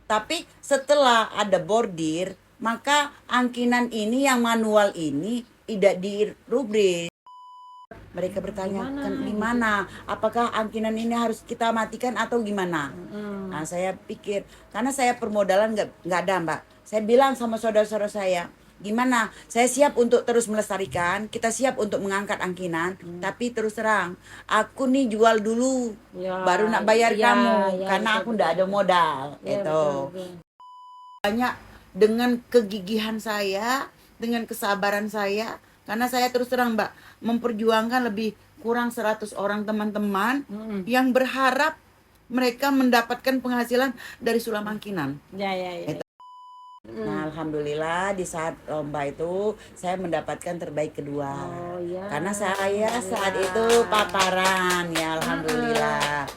Tapi setelah ada bordir, maka angkinan ini yang manual ini tidak dirubrik. Mereka bertanya, gimana? Apakah angkinan ini harus kita matikan atau gimana? Nah, saya pikir, karena saya permodalan nggak ada, Mbak. Saya bilang sama saudara-saudara saya, gimana? Saya siap untuk terus melestarikan, kita siap untuk mengangkat angkinan, tapi terus terang, aku nih jual dulu, baru nak bayar kamu, karena aku nggak ada modal, gitu. Banyak dengan kegigihan saya, dengan kesabaran saya, karena saya terus terang, Mbak, memperjuangkan lebih kurang 100 orang teman-teman yang berharap mereka mendapatkan penghasilan dari sulam angkinan. Nah, alhamdulillah di saat lomba itu saya mendapatkan terbaik kedua. Karena saya saat itu paparan, ya alhamdulillah.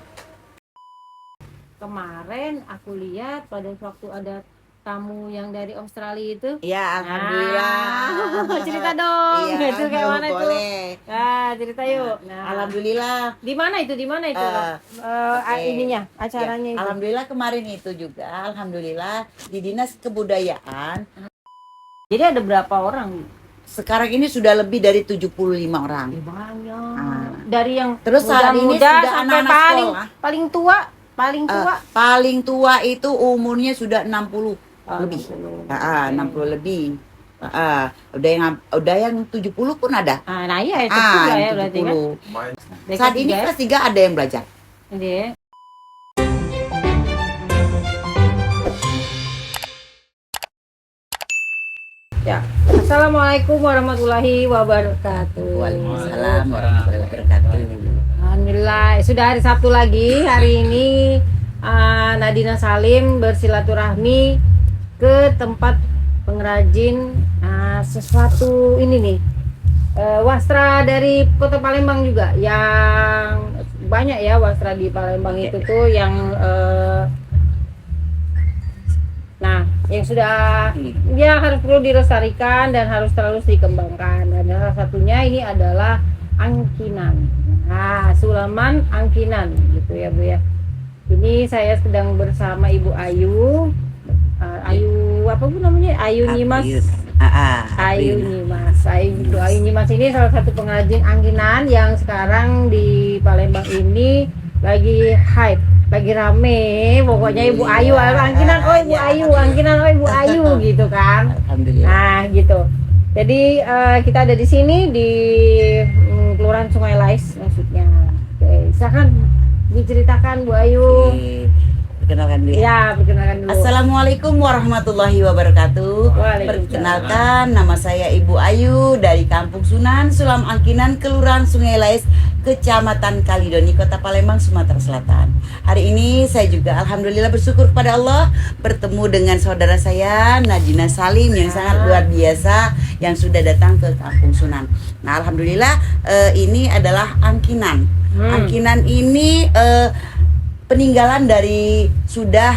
Kemarin aku lihat pada waktu ada tamu yang dari Australia itu. Ya, alhamdulillah. Cerita dong. Iya, itu kayak mana itu? boleh. Cerita yuk. Alhamdulillah. Di mana itu? Ininya, acaranya itu. Alhamdulillah kemarin itu juga, alhamdulillah di Dinas Kebudayaan. Jadi ada berapa orang? Sekarang ini sudah lebih dari 75 orang. Banyak. Dari yang terus saat ini muda sudah sampai anak-anak sekolah. Paling tua itu umurnya sudah 60 lebih. 60 lebih. Udah yang 70 pun ada. Nah iya itu juga ya berarti kan. Saat ini kelas 3 ada yang belajar. Ya. Assalamualaikum warahmatullahi wabarakatuh. Waalaikumsalam warahmatullahi wabarakatuh. Alhamdulillah sudah hari Sabtu lagi. Hari ini Nadina Salim bersilaturahmi ke tempat pengrajin sesuatu ini nih, wastra dari Kota Palembang juga, yang banyak ya wastra di Palembang itu tuh yang yang sudah ya harus perlu dilestarikan dan harus terus dikembangkan, dan salah satunya ini adalah angkinan. Sulaman angkinan gitu ya Bu ya. Ini saya sedang bersama Ibu Ayu. Ayu apa Bu namanya? Ayu Nyimas. Ayu Nyimas. Ibu Ayu Nyimas ini salah satu pengrajin angkinan yang sekarang di Palembang ini lagi hype, lagi rame. Pokoknya Ibu Ayu angkinan, Ibu Ayu angkinan, Ibu Ayu gitu kan. Alhamdulillah. Gitu. Jadi kita ada di sini di Kelurahan Sungai Lais maksudnya. Oke, silakan diceritakan Bu Ayu. Perkenalkan dulu ya. Perkenalkan dulu. Assalamualaikum warahmatullahi wabarakatuh. Perkenalkan, nama saya Ibu Ayu dari Kampung Sunan, Sulam Angkinan, Kelurahan Sungai Lais, Kecamatan Kalidoni, Kota Palembang, Sumatera Selatan. Hari ini saya juga alhamdulillah bersyukur kepada Allah bertemu dengan saudara saya Nadina Salim yang sangat luar biasa yang sudah datang ke Kampung Sunan. Nah, alhamdulillah ini adalah angkinan. Angkinan ini peninggalan dari sudah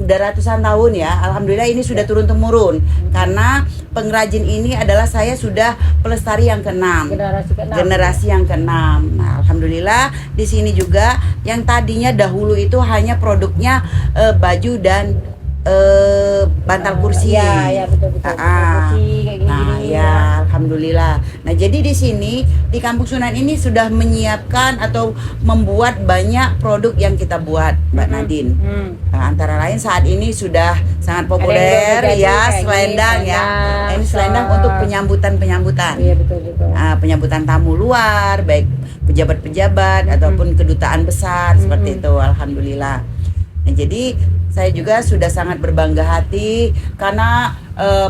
ratusan tahun ya. Alhamdulillah ini sudah turun temurun, karena pengrajin ini adalah saya sudah pelestari yang ke-6. Generasi yang ke-6. Nah, alhamdulillah di sini juga yang tadinya dahulu itu hanya produknya baju dan bantal kursi. Betul. Alhamdulillah. Nah, jadi di sini di Kampung Sunan ini sudah menyiapkan atau membuat banyak produk yang kita buat, Mbak Nadine. Antara lain saat ini sudah sangat populer ya, selendang ya. Ini selendang untuk penyambutan. Iya, betul. Penyambutan tamu luar, baik pejabat-pejabat ataupun kedutaan besar seperti itu. Alhamdulillah. Nah, jadi saya juga sudah sangat berbangga hati karena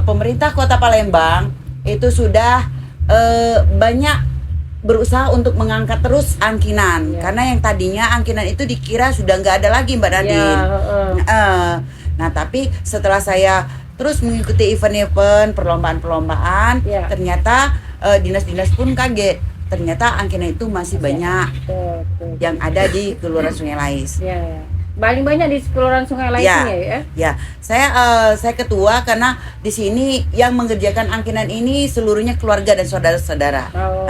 pemerintah Kota Palembang itu sudah banyak berusaha untuk mengangkat terus angkinan, karena yang tadinya angkinan itu dikira sudah nggak ada lagi, Mbak Nadine. Nah, tapi setelah saya terus mengikuti event-event, perlombaan-perlombaan, ternyata dinas-dinas pun kaget. Ternyata angkinan itu masih banyak yang ada di Kelurahan Sungai Lais. paling banyak di Kelurahan Sungai Lais Ya. ini ya. Ya, saya ketua karena di sini yang mengerjakan angkinan ini seluruhnya keluarga dan saudara-saudara. Oh,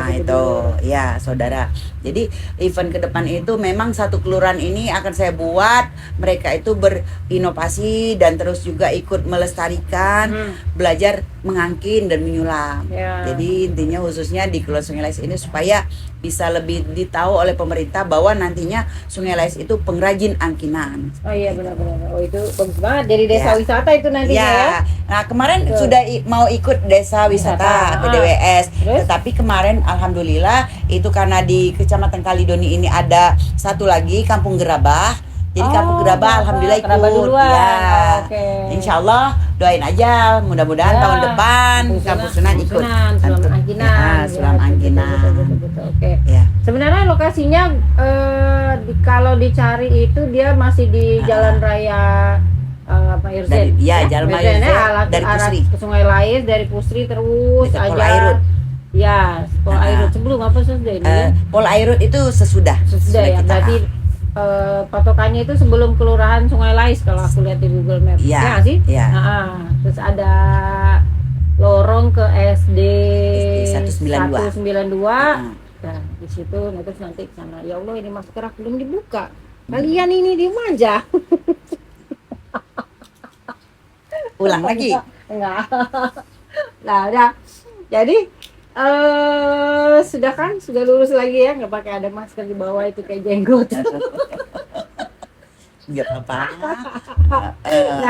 Itu ya saudara. Jadi event ke depan itu memang satu kelurahan ini akan saya buat, mereka itu berinovasi dan terus juga ikut melestarikan, belajar mengangkin dan menyulam. Ya. Jadi intinya khususnya di Kelurahan Sungai Lais ini supaya bisa lebih ditahu oleh pemerintah bahwa nantinya Sungai Lais itu pengrajin angkinan. Oh iya benar-benar. Oh itu bagus banget. Jadi desa Ya. wisata itu nantinya ya. Ya, nah kemarin Betul. sudah mau ikut desa wisata PDWS, Terus? tetapi kemarin alhamdulillah itu karena di Kecamatan Kalidoni ini ada satu lagi Kampung Gerabah. Jadi Kampung Gerabah alhamdulillah ikut. Gerabah duluan. Ya. Oke. Insya Allah doain aja mudah-mudahan Ya. tahun depan Kampung Sunan ikut. Sulam Angkinan. Ya, Sulam Ya, Angkinan. betul. Oke. Ya. Sebenarnya lokasinya kalau dicari itu dia masih di Jalan Raya Mayorzen. Jalan Mayorzen, dari Pusri. Ke Sungai Lais dari Pusri terus Dekat Pol aja. Airut. Ya, Pol Airut sebelum apa sudah ini? ya? Pol Airut itu sesudah. Sudah ya, kita- berarti patokannya itu sebelum Kelurahan Sungai Lais kalau aku lihat di Google Maps. Iya, Ya nggak sih? iya. Terus ada lorong ke SD, SD 192. 192. Heeh. Nah, di situ terus nanti ke sana. Ya Allah, ini masker aku belum dibuka. Kalian ini diem aja. Ulang lagi. Enggak. Nah, udah. Jadi sudah lurus lagi ya, nggak pakai ada masker di bawah itu kayak jenggot. Enggak apa-apa. Nah,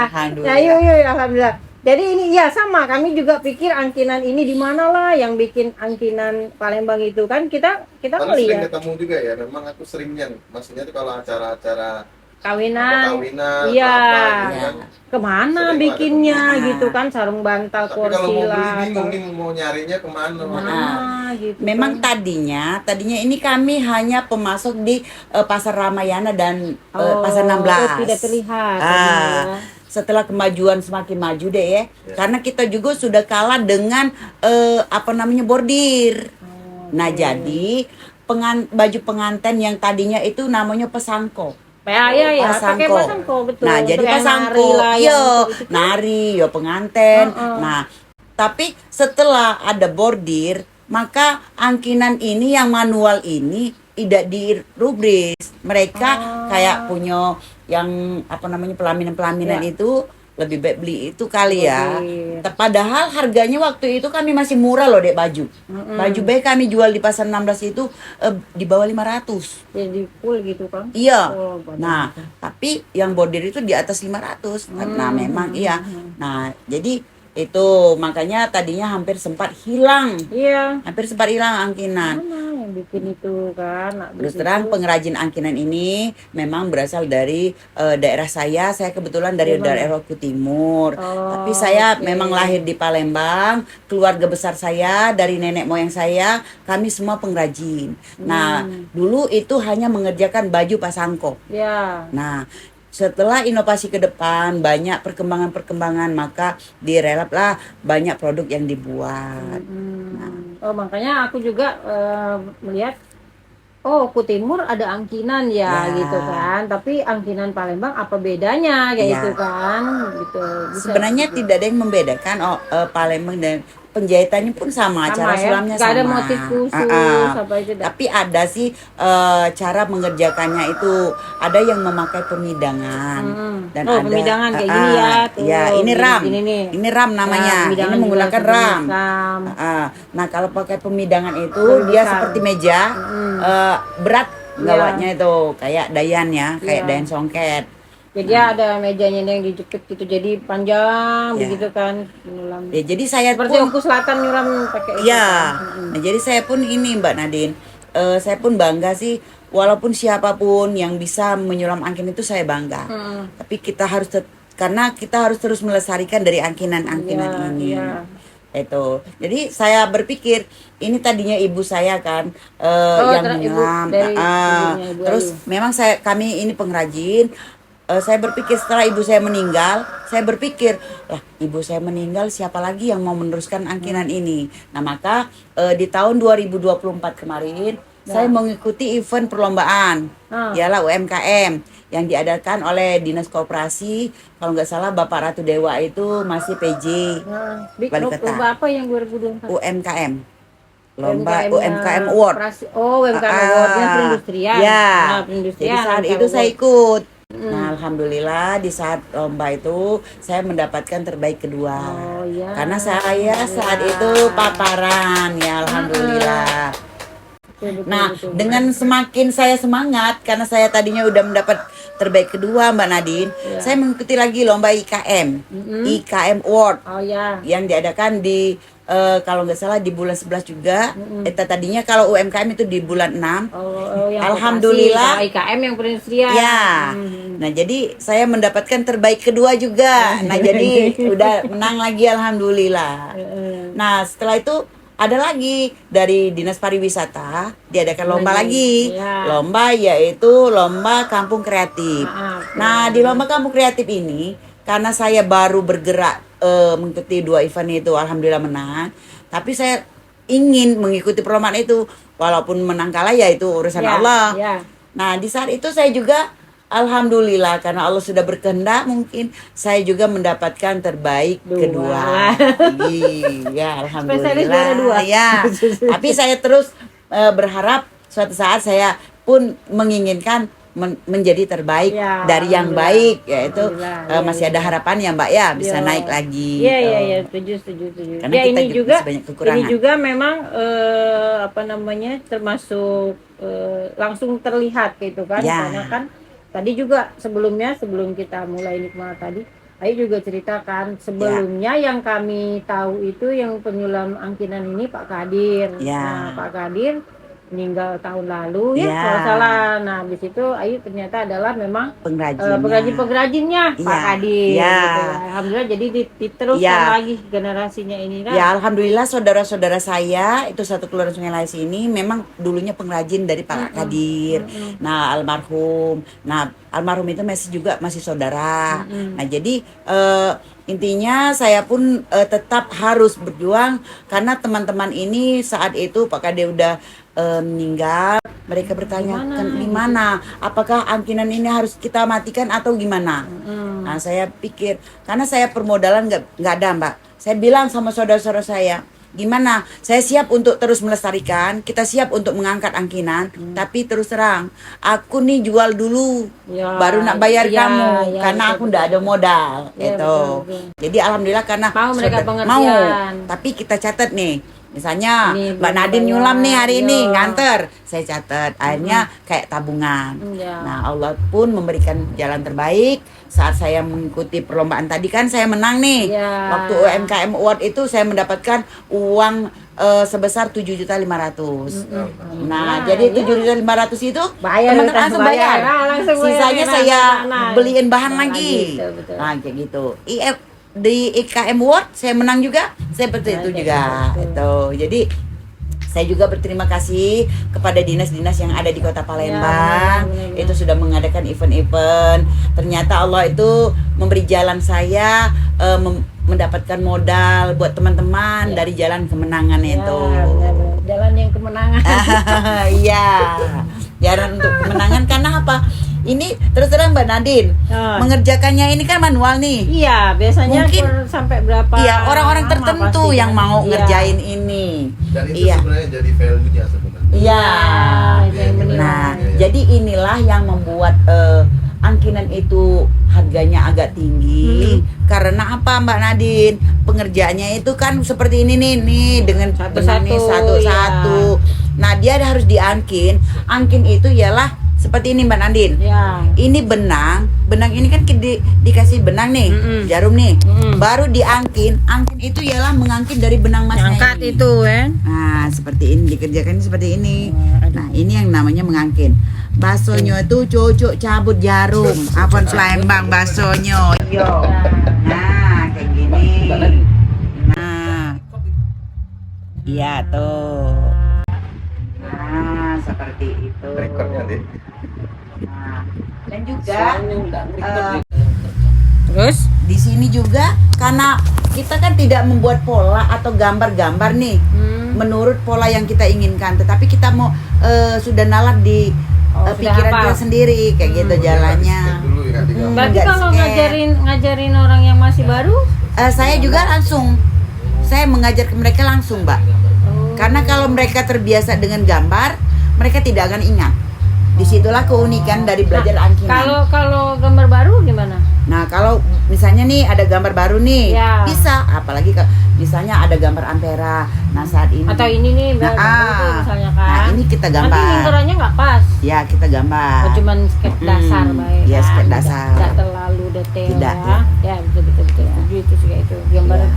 Alhamdulillah. yuk, alhamdulillah. Jadi ini ya sama, kami juga pikir angkinan ini di mana lah yang bikin angkinan Palembang itu kan kita Karena sering melihat ketemu juga ya, memang aku seringnya, maksudnya tuh kalau acara-acara kawinan, kawinan, iya. apa, gitu kan. kemana Sering bikinnya ada. gitu kan, sarung bantal, Tapi kalau kursi mau beli lah, bingung nih mau nyarinya kemana. gitu. Memang kan. tadinya ini kami hanya pemasok di Pasar Ramayana dan Pasar 16. tidak terlihat. Ah, tadinya. setelah kemajuan semakin maju deh ya. Ya. Karena kita juga sudah kalah dengan bordir. Nah, jadi baju pengantin yang tadinya itu namanya pesangko. Ya, pakai Pasangko. pasangko betul. Nah, jadi Untuk yang pasangko, nari lah, yang yo itu kan. nari, yo pengantin. Heeh. Nah, tapi setelah ada bordir, maka angkinan ini yang manual ini tidak dirubris. Mereka kayak punya yang pelaminan-pelaminan Ya. itu lebih baik beli itu kali ya. Bordir. Padahal harganya waktu itu kami masih murah loh dek baju. Baju baik kami jual di Pasar 16 itu di bawah 500. Jadi full gitu kan. Iya. Oh, bagus. Nah, tapi yang bordir itu di atas 500. Nah, memang iya. Nah, jadi itu makanya tadinya hampir sempat hilang. Iya. Hampir sempat hilang angkinan. Mana yang bikin itu kan? Nah, Terus di terang situ. pengrajin angkinan ini memang berasal dari daerah saya. Saya kebetulan dari Dari mana? daerah Oku Timur. Oh, Tapi saya oke. memang lahir di Palembang. Keluarga besar saya dari nenek moyang saya, kami semua pengrajin. Nah, dulu itu hanya mengerjakan baju pasangko. Ya. Nah, setelah inovasi ke depan, banyak perkembangan-perkembangan, maka direlap lah banyak produk yang dibuat. Oh, makanya aku juga melihat Oku Timur ada angkinan ya, Ya. gitu kan. Tapi angkinan Palembang apa bedanya kayak Ya. itu kan? Gitu. Bisa Sebenarnya juga. tidak ada yang membedakan Palembang dan penjahitannya pun sama, cara ya? sulamnya Nggak sama. ada motif khusus apa itu dah. Tapi ada sih cara mengerjakannya itu ada yang memakai pemidangan dan Oh, ada pemidangan kayak gini ya, tuh. Ya, ini Gini- ram. gini nih. Ini ram namanya. Nah, pemidangan Ini menggunakan juga ram. ram. Nah, kalau pakai pemidangan itu Lebih dia besar. seperti meja, berat Iya. gawatnya itu kayak dayan ya, kayak Iya. dayan songket. Jadi ada mejanya yang dijepit gitu, jadi panjang Ya. begitu kan. Nyulam. Ya, jadi saya Seperti pun Oku Selatan nyulam pakai itu Iya. kan. Nah, jadi saya pun ini Mbak Nadine, saya pun bangga sih, walaupun siapapun yang bisa menyulam angkin itu saya bangga. Tapi kita harus karena kita harus terus melestarikan dari angkinan-angkinan Iya, ini. iya. Itu. Jadi saya berpikir ini tadinya ibu saya kan yang ibu menyulam. dari ibunya, Ibu Terus Ayu. memang kami ini pengrajin. Saya berpikir setelah ibu saya meninggal, saya berpikir, lah ibu saya meninggal siapa lagi yang mau meneruskan angkinan ini. Nah, maka di tahun 2024 kemarin saya mengikuti event perlombaan, ialah UMKM. yang diadakan oleh Dinas Koperasi. Kalau nggak salah Bapak Ratu Dewa itu masih PJ Nah, Wali Kota. lomba apa yang 2024? UMKM. Lomba UMKM-nya UMKM Award. UMKM Award-nya perindustrian. Ya. Nah, perindustrian. Jadi saat UMKM itu saya Award. ikut. Nah, alhamdulillah di saat lomba itu saya mendapatkan terbaik kedua. Oh iya. Karena saya saat itu paparan, ya alhamdulillah. Betul, Nah, betul. dengan semakin saya semangat karena saya tadinya udah mendapat terbaik kedua Mbak Nadine, saya mengikuti lagi lomba IKM, IKM Award Oh ya. yang diadakan di kalau nggak salah di bulan 11 juga. Tadinya kalau UMKM itu di bulan 6. Yang Alhamdulillah. koperasi, kalau IKM yang perindustrian. Ya. Nah, jadi saya mendapatkan terbaik kedua juga. Nah, jadi udah menang lagi alhamdulillah. Nah, setelah itu ada lagi dari Dinas Pariwisata diadakan lomba lagi. Ya. Lomba yaitu lomba Kampung Kreatif. Nah, di lomba Kampung Kreatif ini karena saya baru bergerak mengikuti 2 event itu alhamdulillah menang. Tapi saya ingin mengikuti perlombaan itu walaupun menang kalah ya itu urusan Ya, Allah. ya. Nah, di saat itu saya juga alhamdulillah karena Allah sudah berkehendak mungkin saya juga mendapatkan terbaik kedua. Iya, Spesialis juara alhamdulillah. 2. Ya. Tapi saya terus berharap suatu saat saya pun menginginkan menjadi terbaik Ya, dari yang alhamdulillah. baik, yaitu Alhamdulillah. masih ada harapan ya Mbak ya bisa Ya. naik lagi. Iya gitu. iya iya, setuju. Karena Ya kita ini juga juga masih banyak kekurangan. ini juga memang apa namanya termasuk langsung terlihat gitu kan, Ya. karena kan tadi juga sebelum kita mulai nikmat tadi, Ayu juga ceritakan sebelumnya yang kami tahu itu yang penyulam angkinan ini Pak Kadir. Ya. Nah, Pak Kadir meninggal tahun lalu ya Ya. kalau salah. Nah, di situ Ayu ternyata adalah memang Pengrajinnya. pengrajin-pengrajinnya Pak Iya. Kadir. Iya. Gitu ya. Alhamdulillah jadi diteruskan Iya. lagi generasinya ini kan. Ya alhamdulillah saudara-saudara saya itu satu keluarga Sungai Lais ini memang dulunya pengrajin dari Pak Kadir. Nah almarhum. Nah almarhum itu masih saudara. Nah jadi intinya saya pun tetap harus berjuang karena teman-teman ini saat itu Pak Kadir udah meninggal. Mereka bertanya gimana? Apakah angkinan ini harus kita matikan atau gimana? Nah saya pikir karena saya permodalan nggak ada Mbak. Saya bilang sama saudara-saudara saya, gimana? Saya siap untuk terus melestarikan, kita siap untuk mengangkat angkinan, tapi terus terang, aku nih jual dulu, Ya, baru nak bayar ya, kamu, ya, karena betul, aku ndak ada modal, Ya, gitu. betul. Jadi alhamdulillah karena Mau mereka saudara- pengertian. tapi kita catat nih. Misalnya Ini Mbak belum Nadine bayar, nyulam nih hari ini iya. nganter, saya catat. Akhirnya kayak tabungan. Iya. Nah Allah pun memberikan jalan terbaik. Saat saya mengikuti perlombaan tadi kan saya menang nih. Iya. Waktu UMKM Award itu saya mendapatkan uang sebesar 7.500.000. Nah, jadi 7.500.000 itu Bayar, teman-teman langsung bayar. langsung bayar. Sisanya Nah, saya nah, beliin bahan nah, lagi. betul. Nah, kayak gitu. Di IKM Award saya menang juga, seperti itu juga. Itu. Jadi saya juga berterima kasih kepada dinas-dinas yang ada di Kota Palembang. benar. Itu sudah mengadakan event-event. Ternyata Allah itu memberi jalan saya mendapatkan modal buat teman-teman dari jalan kemenangan Ya, itu. benar-benar. Jalan yang kemenangan. Iya. Jalan untuk kemenangan karena apa? Ini terus terang Mbak Nadine, mengerjakannya ini kan manual nih. Iya, biasanya Mungkin sampai berapa? Iya, orang-orang lama tertentu pasti yang kan? mau Iya. ngerjain ini. Dan itu Iya. sebenarnya jadi value-nya sebenarnya. Iya. itu yang menilai. Nah, jadi inilah yang membuat angkinan itu harganya agak tinggi. Karena apa Mbak Nadine? Pengerjaannya itu kan seperti ini nih dengan benang nih satu-satu. Nah, dia harus diangkin. Angkin itu ialah seperti ini Mbak Nadine. Ya. Ini benang ini kan dikasih benang nih, jarum nih. Baru diangkin. Angkin itu ialah mengangkin dari benang masnya Angkat ini. itu kan. Nah, seperti ini dikerjakan seperti ini. Nah, ini yang namanya mengangkin. Basonyo itu cocok cabut jarum. Apon Palembang basonyo. Yo. Nah, kayak gini. Nah. Iya tuh. Nah, seperti itu. Rekornya deh. Nah, dan juga Terus? di sini juga karena kita kan tidak membuat pola atau gambar-gambar nih menurut pola yang kita inginkan, tetapi kita mau sudah nalar di pikiran hafal. kita sendiri kayak gitu jalannya. Dulu ya, di gambar. Berarti Nggak kalau di-scan. ngajarin orang yang masih baru, Saya juga langsung, saya mengajar ke mereka langsung, Mbak. Karena kalau mereka terbiasa dengan gambar, mereka tidak akan ingat. Disitulah keunikan dari belajar angkinan. kalau gambar baru gimana? Nah, kalau misalnya nih ada gambar baru nih, Ya. bisa. Apalagi misalnya ada gambar ampera. Nah, saat ini. Atau ini nih Nah, baru tuh misalnya kan. nah, ini kita Nanti gambar. lingkarannya nggak pas. Ya, kita gambar. Oh, cuman sketch dasar baik. Ya, kan? sketch dasar. Tidak terlalu detail Tidak, ya. Ya, betul. Setuju itu sih kayak itu. Gambar Ya.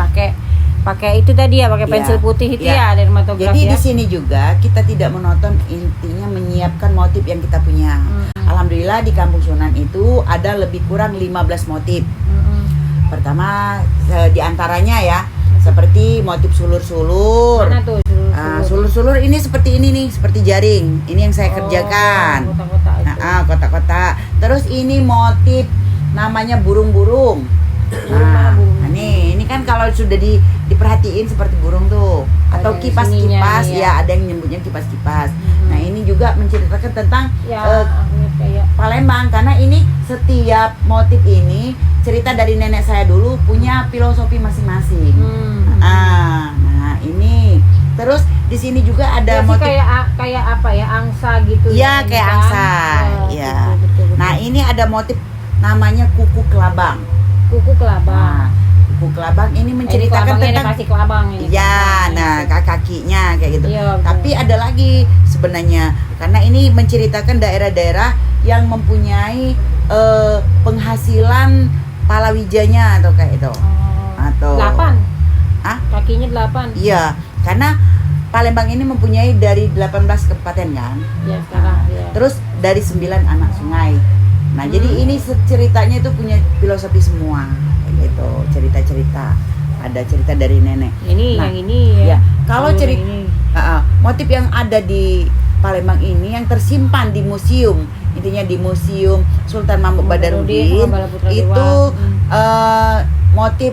pakai itu tadi ya, pakai Ya. pensil putih itu Ya. ya, dermatografi Jadi ya. di sini juga kita tidak menonton, intinya menyiapkan motif yang kita punya. Alhamdulillah di Kampung Sunan itu ada lebih kurang 15 motif. Pertama di antaranya ya seperti motif sulur-sulur. Mana tuh Sulur-sulur ini seperti ini nih, seperti jaring. Ini yang saya kerjakan. Kotak-kotak itu. Kotak-kotak. Terus ini motif namanya burung-burung. Mana burung? Ini kan kalau sudah diperhatiin seperti burung tuh, atau Ada kipas-kipas sininya, ya, ada yang nyebutnya kipas-kipas. Nah, ini juga menceritakan tentang Ya, eh, kayak Palembang, karena ini setiap motif ini cerita dari nenek saya dulu punya filosofi masing-masing. Nah, ini terus di sini juga ada ya, sih motif. kayak apa ya, angsa gitu Iya, ini kayak kan? angsa. Ya, Ya. betul. Nah, ini ada motif namanya kuku kelabang. kuku kelabang. Nah, kuku kelabang ini menceritakan Kelabangnya tentang dikasih kelabang ini. ya, kelabang. nah kakinya kayak gitu. Iya, betul. Tapi ada lagi sebenarnya, karena ini menceritakan daerah-daerah yang mempunyai penghasilan palawijanya atau kayak itu. Atau 8. Ah? Kakinya 8. Iya, karena Palembang ini mempunyai dari 18 kabupaten kan. Ya sekarang ya. Terus dari 9 anak sungai. Nah, jadi ini ceritanya itu punya filosofi semua kayak gitu, cerita-cerita. Ada cerita dari nenek. Ini Nah, yang ini Ya, ya. kalau Yang cerita ini. motif yang ada di Palembang ini yang tersimpan di museum, intinya di Museum Sultan Mahmud Badarudin Balaputra itu Dewa. motif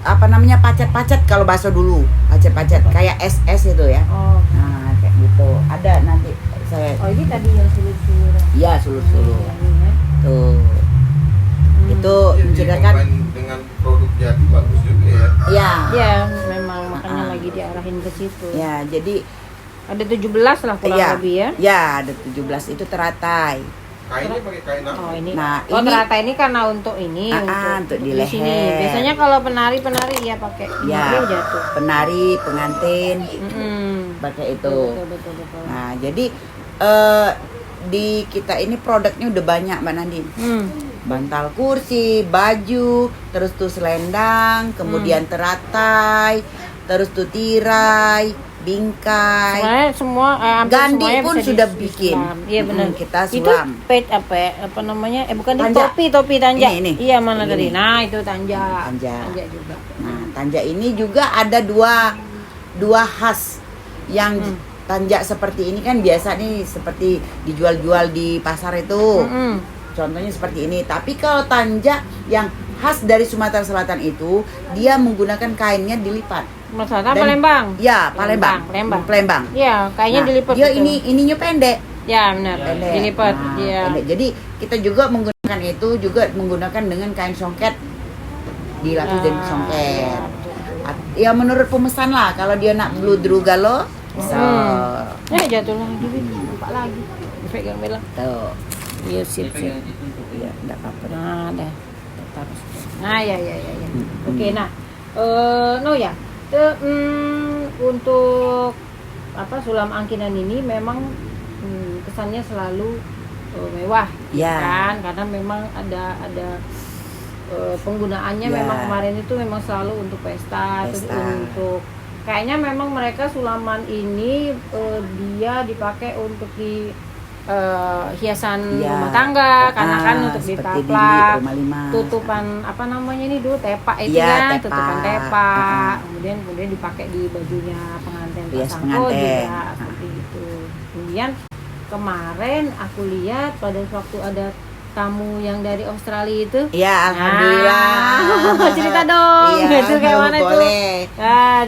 apa namanya, pacet-pacet kalau bahasa dulu, pacet-pacet kayak SS itu ya. Oh. Nah, kayak gitu. Ada nanti saya Oh, ini tadi yang sulur-sulur. ya sulur-sulur Ini ya. tuh. Itu Jadi menceritakan combine dengan produk jadi bagus juga ya. ya. Ya, memang makanya Ah. lagi diarahin ke situ. Ya, jadi Ada 17 lah kurang ya, lebih ya. ya ada 17 itu teratai. Kainnya pakai kain apa? Oh, ini. Nah, Oh, ini- ternyata ini karena untuk ini untuk di di sini. leher. Biasanya kalau penari-penari ya pakai Ya, ini jatuh. penari, pengantin Mm-mm. pakai itu. Betul. Nah, jadi di kita ini produknya udah banyak, Mbak Nandin. Bantal kursi, baju, terus tuh selendang, kemudian teratai, terus tuh tirai, bingkai. Sebenarnya semua hampir Gandhi semuanya pun bisa sudah disulam. bikin. Iya benar. Kita Itu sulam. apa ya? Apa namanya? Bukan di Tanja. topi tanja. Ini. Iya, mana Ini. tadi? Nah, itu tanja. Tanja. Tanja juga. Nah, tanja ini juga ada dua khas yang tanja seperti ini kan biasa nih seperti dijual-jual di pasar itu. Contohnya seperti ini. Tapi kalau tanja yang khas dari Sumatera Selatan itu dia menggunakan kainnya dilipat. Masalah Dan- Palembang. Ya, Palembang. Palembang. Iya, kayaknya Nah, dilipat. dia betul. ininya pendek. Ya, benar. Pendek. Dilipat. Nah, Iya. pendek. Jadi kita juga menggunakan itu juga menggunakan dengan kain songket dilapis dengan songket. Ya menurut pemesan lah, kalau dia nak bludru galo bisa. Jatuh lagi, lupa lagi. Pegang bilang. Tuh. Iya, sip. Ya, enggak apa-apa. Nah, dah. Taruh. Nah, ya. Oke, nah. No ya. Untuk sulam angkinan ini memang kesannya selalu mewah, Ya. kan? Karena memang ada penggunaannya Ya. memang kemarin itu memang selalu untuk pesta. Terus Pesta. untuk kayaknya memang mereka sulaman ini dia dipakai untuk di hiasan Ya. rumah tangga, karena kan untuk seperti ditaplak, rumah limas. tutupan apa namanya ini dulu tepak itu Iya, kan, tepak. tutupan tepak, kemudian dipakai di bajunya pengantin Hias pasangko pengantin. juga seperti itu. Kemudian kemarin aku lihat pada waktu ada tamu yang dari Australia itu? Ya, alhamdulillah. Cerita dong. Iya, Itu kayak mana itu? boleh.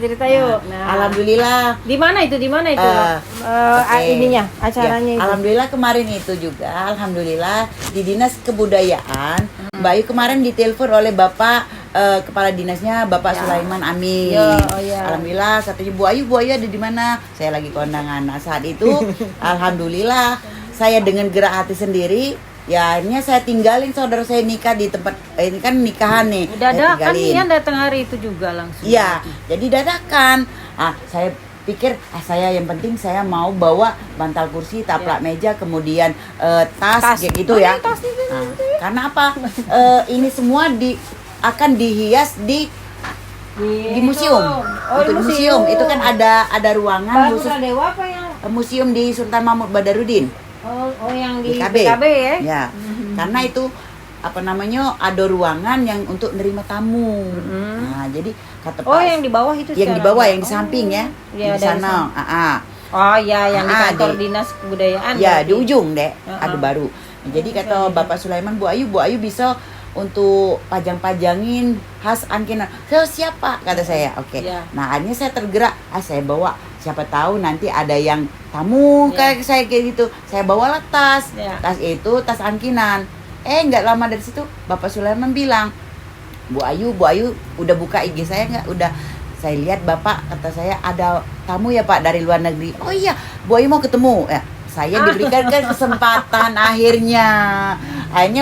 Cerita yuk. Nah, Alhamdulillah. Di mana itu? Oke. Ininya, acaranya Ya, itu. alhamdulillah kemarin itu juga, alhamdulillah di Dinas Kebudayaan, Mbak Ayu kemarin ditelepon oleh Bapak Kepala Dinasnya Bapak Sulaiman Amin. Alhamdulillah katanya Bu Ayu ada di mana? Saya lagi kondangan. Nah, saat itu alhamdulillah saya dengan gerak hati sendiri, ya akhirnya saya tinggalin saudara saya nikah di tempat ini kan nikahan nih. Udah ada kan tinggalin. Ian datang hari itu juga langsung. Iya, jadi dadakan. Saya pikir saya yang penting saya mau bawa bantal kursi, taplak meja, kemudian tas kayak gitu ya. Karena apa? Ini semua akan dihias di museum. Untuk di museum itu kan ada ruangan khusus Dewa apa yang museum di Sultan Mahmud Badarudin. yang di BKB. BKB ya? Ya. Karena itu ada ruangan yang untuk nerima tamu. Nah, jadi kata Pak yang di bawah itu yang di bawah yang di samping ya. Ya, di sana. Yang di kantor dinas kebudayaan. Ya, di ujung deh. Ada baru. Nah, jadi kata Bapak Sulaiman, Bu Ayu bisa untuk pajang-pajangin khas angkinan. Siapa? Kata saya. Oke. Nah, akhirnya saya tergerak. Saya bawa. Siapa tahu nanti ada yang tamu kayak saya kayak gitu. Saya bawalah tas. Tas itu tas angkinan. Nggak lama dari situ Bapak Sulaiman bilang, Bu Ayu udah buka IG saya nggak? Udah. Saya lihat Bapak, kata saya ada tamu ya Pak dari luar negeri. Oh iya, Bu Ayu mau ketemu. Ya, saya diberikan kesempatan akhirnya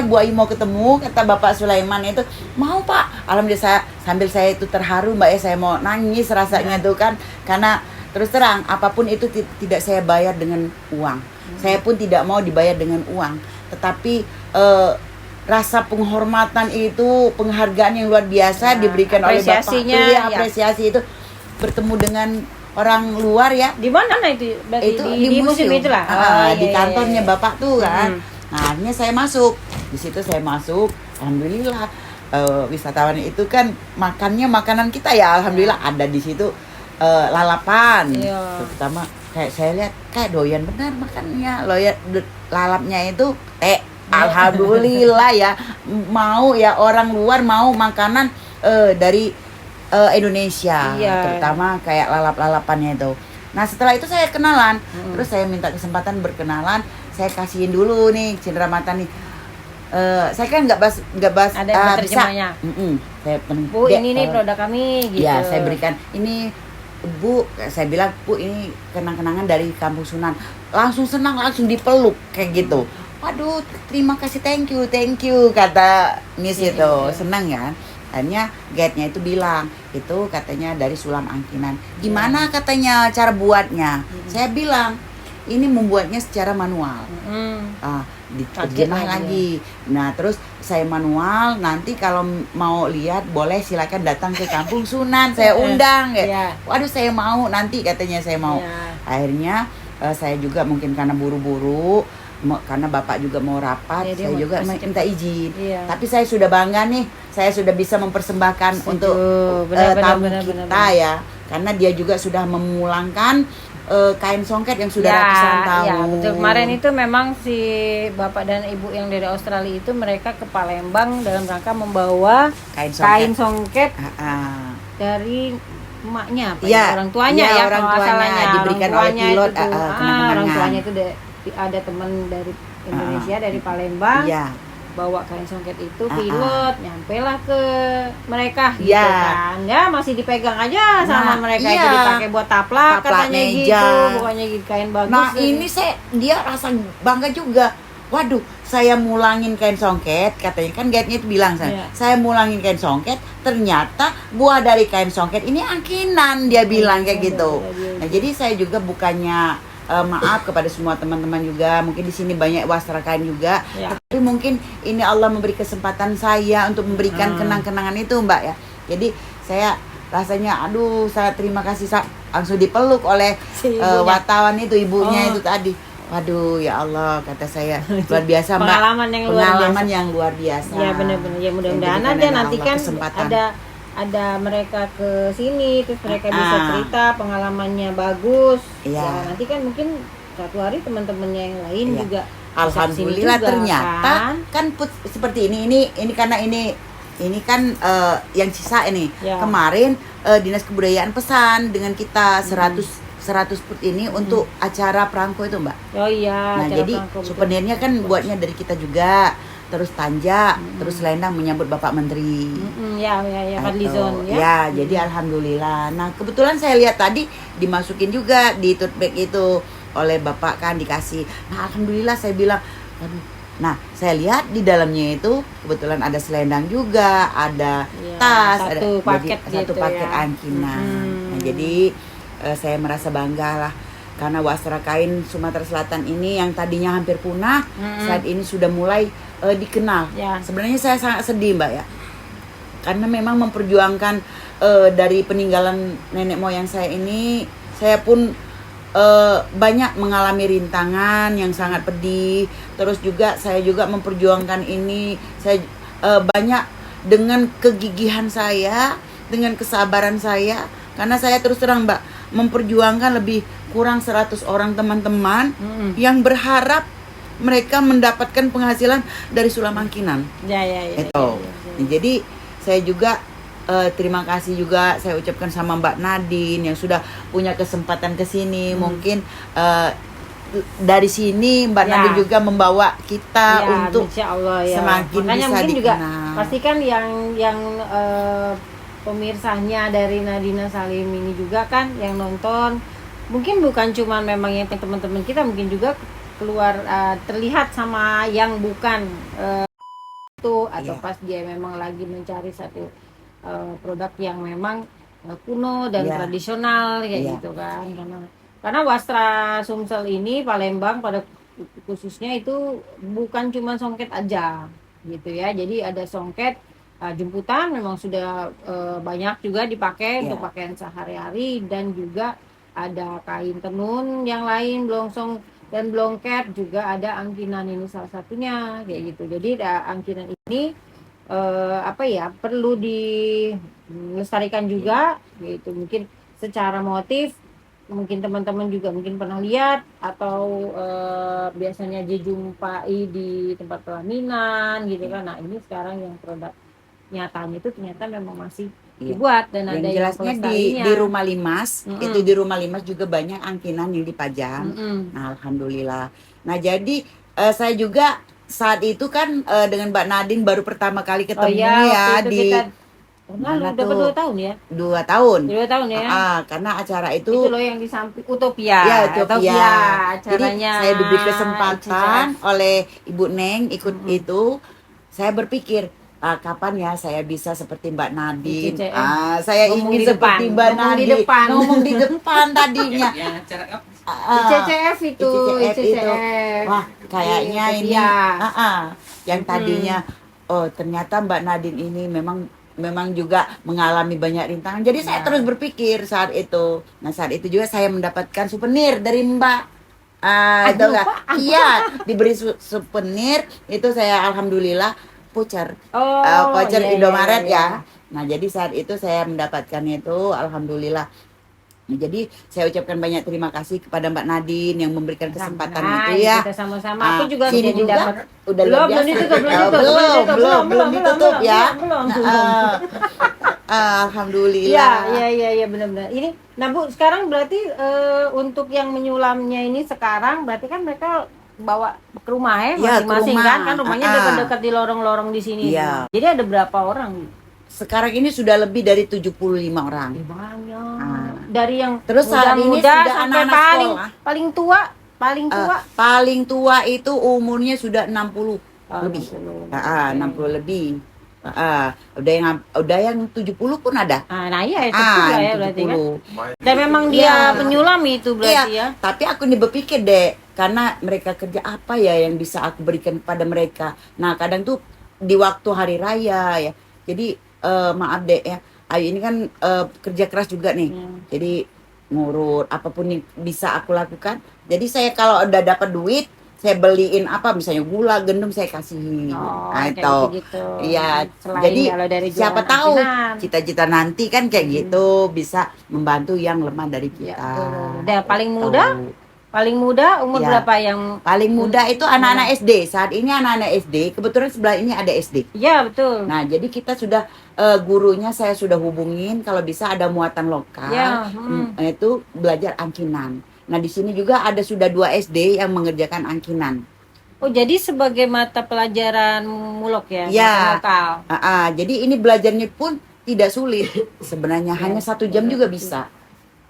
Bu Ayu mau ketemu, kata Bapak Sulaiman itu, mau Pak. Alhamdulillah sambil saya itu terharu Mbak ya, saya mau nangis rasanya tuh kan, karena terus terang apapun itu tidak saya bayar dengan uang. Saya pun tidak mau dibayar dengan uang, tetapi rasa penghormatan itu, penghargaan yang luar biasa diberikan oleh Bapak. Apresiasi itu bertemu dengan orang luar ya. Di mana itu? Itu di museum itulah. Di kantornya Bapak tuh kan. Nah, akhirnya saya masuk. Di situ saya masuk. Alhamdulillah wisatawan itu kan makannya makanan kita ya. Alhamdulillah ada di situ lalapan. Terutama kayak saya lihat kayak doyan benar makannya. Lalapnya itu alhamdulillah ya, mau ya orang luar mau makanan dari Indonesia, terutama kayak lalap-lalapannya itu. Nah, setelah itu saya kenalan, terus saya minta kesempatan berkenalan, saya kasihin dulu nih cenderamata nih. Saya kan nggak bahas ada terjemahnya. Bu, ini nih produk kami gitu. Ya, saya berikan ini Bu, saya bilang Bu ini kenang-kenangan dari Kampung Sunan. Langsung senang, langsung dipeluk kayak gitu. Waduh, terima kasih, thank you, kata Miss itu. Senang ya. Akhirnya guide-nya itu bilang, itu katanya dari sulam angkinan. Gimana katanya cara buatnya? Saya bilang, ini membuatnya secara manual. Diterjemah lagi. Nah, terus saya manual, nanti kalau mau lihat boleh silakan datang ke Kampung Sunan. Saya undang ya. Waduh, saya mau, nanti katanya saya mau. Akhirnya saya juga mungkin karena buru-buru, karena Bapak juga mau rapat, saya juga minta izin. Tapi saya sudah bangga nih, saya sudah bisa mempersembahkan untuk tamu kita ya, karena dia juga sudah memulangkan kain songket yang sudah ratusan tahun. Ya, betul. Kemarin itu memang si Bapak dan Ibu yang dari Australia itu mereka ke Palembang dalam rangka membawa kain songket dari emaknya, orang tuanya orang tuanya diberikan oleh pilot orang tuanya itu ada teman dari Indonesia dari Palembang bawa kain songket itu pilot nyampelah ke mereka gitu kan ya, masih dipegang aja sama mereka itu dipakai buat taplak katanya meja. Gitu pokoknya gitu, kain bagus. Nah ini dia rasa bangga juga. Waduh, saya mulangin kain songket, katanya kan guide-nya itu bilang saya mulangin kain songket, ternyata buah dari kain songket ini angkinan, dia bilang kayak gitu. Nah jadi saya juga bukannya maaf kepada semua teman-teman juga, mungkin di sini banyak wastra kain juga, tapi mungkin ini Allah memberi kesempatan saya untuk memberikan kenang-kenangan itu Mbak ya. Jadi saya rasanya saya terima kasih, langsung dipeluk oleh wartawan itu, ibunya itu tadi. Waduh ya Allah, kata saya luar biasa Mbak. Pengalaman yang luar biasa. Ya benar-benar ya, mudah-mudahan aja nanti kan ada mereka ke sini terus mereka bisa cerita pengalamannya bagus. Ya nanti kan mungkin satu hari teman-temannya yang lain juga alhamdulillah juga, ternyata kan seperti ini karena ini kan yang sisa ini. Ya. Kemarin Dinas Kebudayaan pesan dengan kita 100 foot ini untuk acara Prangko itu, Mbak. Oh iya. Nah, acara jadi Prangko, betul. souvenirnya kan buatnya dari kita juga. Terus tanja, terus selendang menyambut Bapak Menteri. Ya, Fadlizon ya. Ya, jadi alhamdulillah. Nah, kebetulan saya lihat tadi dimasukin juga di tote bag itu oleh Bapak kan dikasih. Nah, alhamdulillah saya bilang, aduh. Nah, saya lihat di dalamnya itu kebetulan ada selendang juga, ada tas, satu paket satu gitu paket ya. angkinan. Nah, jadi saya merasa bangga lah karena wastra kain Sumatera Selatan ini yang tadinya hampir punah, saat ini sudah mulai dikenal. Ya. Sebenarnya saya sangat sedih, Mbak ya, karena memang memperjuangkan dari peninggalan nenek moyang saya ini, saya pun banyak mengalami rintangan yang sangat pedih. Terus juga saya juga memperjuangkan ini, saya banyak dengan kegigihan saya, dengan kesabaran saya, karena saya terus terang, Mbak, memperjuangkan lebih kurang 100 orang teman-teman yang berharap mereka mendapatkan penghasilan dari sulam angkinan. Ya. Itu. Nah, jadi saya juga terima kasih juga saya ucapkan sama Mbak Nadine yang sudah punya kesempatan ke sini. Mungkin dari sini Mbak Nadine juga membawa kita untuk Insya Allah, ya. semakin Makanya bisa mungkin juga dikenal. pastikan yang pemirsanya dari Nadina Salim ini juga kan yang nonton, mungkin bukan cuma memang yang teman-teman kita, mungkin juga keluar terlihat sama yang bukan itu atau pas dia memang lagi mencari satu produk yang memang kuno dan tradisional kayak gitu kan, karena wastra Sumsel ini Palembang pada khususnya itu bukan cuma songket aja gitu ya, jadi ada songket jemputan memang sudah banyak juga dipakai untuk pakaian sehari-hari, dan juga ada kain tenun yang lain, blongsong dan blongket, juga ada angkinan ini salah satunya kayak gitu. Jadi angkinan ini perlu dilestarikan juga gitu. Mungkin secara motif mungkin teman-teman juga mungkin pernah lihat atau biasanya dijumpai di tempat pelaminan gitu kan. Nah, ini sekarang yang produk nyatanya itu ternyata memang masih dibuat, dan yang ada jelasnya yang di Rumah Limas itu di Rumah Limas juga banyak angkinan yang dipajang. Nah, alhamdulillah. Nah, jadi saya juga saat itu kan dengan Mbak Nadine baru pertama kali ketemu di udah 2 tahun ya? 2 tahun. 2 tahun ya? Karena acara itu loh yang di samping Utopia. Ya, Utopia. Jadi Acaranya saya diberi kesempatan oleh Ibu Neng ikut itu. Saya berpikir kapan ya saya bisa seperti Mbak Nadine. Saya ngomong ingin di seperti depan. Mbak Ngomong di Nadine. depan. Ngomong di depan tadinya. ICCF itu. Wah, kayaknya ini yang tadinya ternyata Mbak Nadine ini memang juga mengalami banyak rintangan. Jadi saya terus berpikir saat itu. Nah, saat itu juga saya mendapatkan souvenir dari Mbak. Iya, diberi souvenir itu saya alhamdulillah voucher. Voucher Indomaret ya. Nah, jadi saat itu saya mendapatkan itu alhamdulillah. Nah, jadi saya ucapkan banyak terima kasih kepada Mbak Nadine yang memberikan kesempatan itu ya. Kita sama-sama. Aku juga sini juga dapat. Udah luar biasa. Belum ditutup ya. Alhamdulillah. Iya benar-benar. Ini, nah Bu, sekarang berarti untuk yang menyulamnya ini sekarang berarti kan mereka bawa ke rumah masing-masing kan rumahnya dekat-dekat di lorong-lorong di sini. Iya. Jadi ada berapa orang? Sekarang ini sudah lebih dari 75 orang. Banyak. Dari yang terus saat ini muda sudah sampai anak-anak sekolah. Paling tua itu umurnya sudah 60 lebih. 60 lebih. Udah yang 70 pun ada. Nah iya itu ya berarti kan. 70. Dan memang dia penyulam itu berarti ya. Tapi aku nih berpikir deh, karena mereka kerja apa ya yang bisa aku berikan kepada mereka. Nah, kadang tuh di waktu hari raya ya. Jadi maaf deh ya, Ayu ini kan kerja keras juga nih. Jadi ngurut apapun yang bisa aku lakukan. Jadi saya kalau udah dapat duit, saya beliin apa misalnya gula, gandum saya kasih. Gitu. Iya. Selain Jadi siapa tahu angkinan, cita-cita nanti kan kayak gitu bisa membantu yang lemah dari kita. Dan paling muda Paling muda umur Ya. berapa yang Paling muda itu anak-anak SD. Saat ini anak-anak SD. Kebetulan sebelah ini ada SD. ya betul. Nah, jadi kita sudah gurunya saya sudah hubungin kalau bisa ada muatan lokal. Ya, Itu belajar angkinan. Nah, di sini juga ada sudah 2 SD yang mengerjakan angkinan. Oh, jadi sebagai mata pelajaran mulok ya, Ya. mata lokal. Jadi ini belajarnya pun tidak sulit sebenarnya, Ya, hanya 1 jam juga bisa.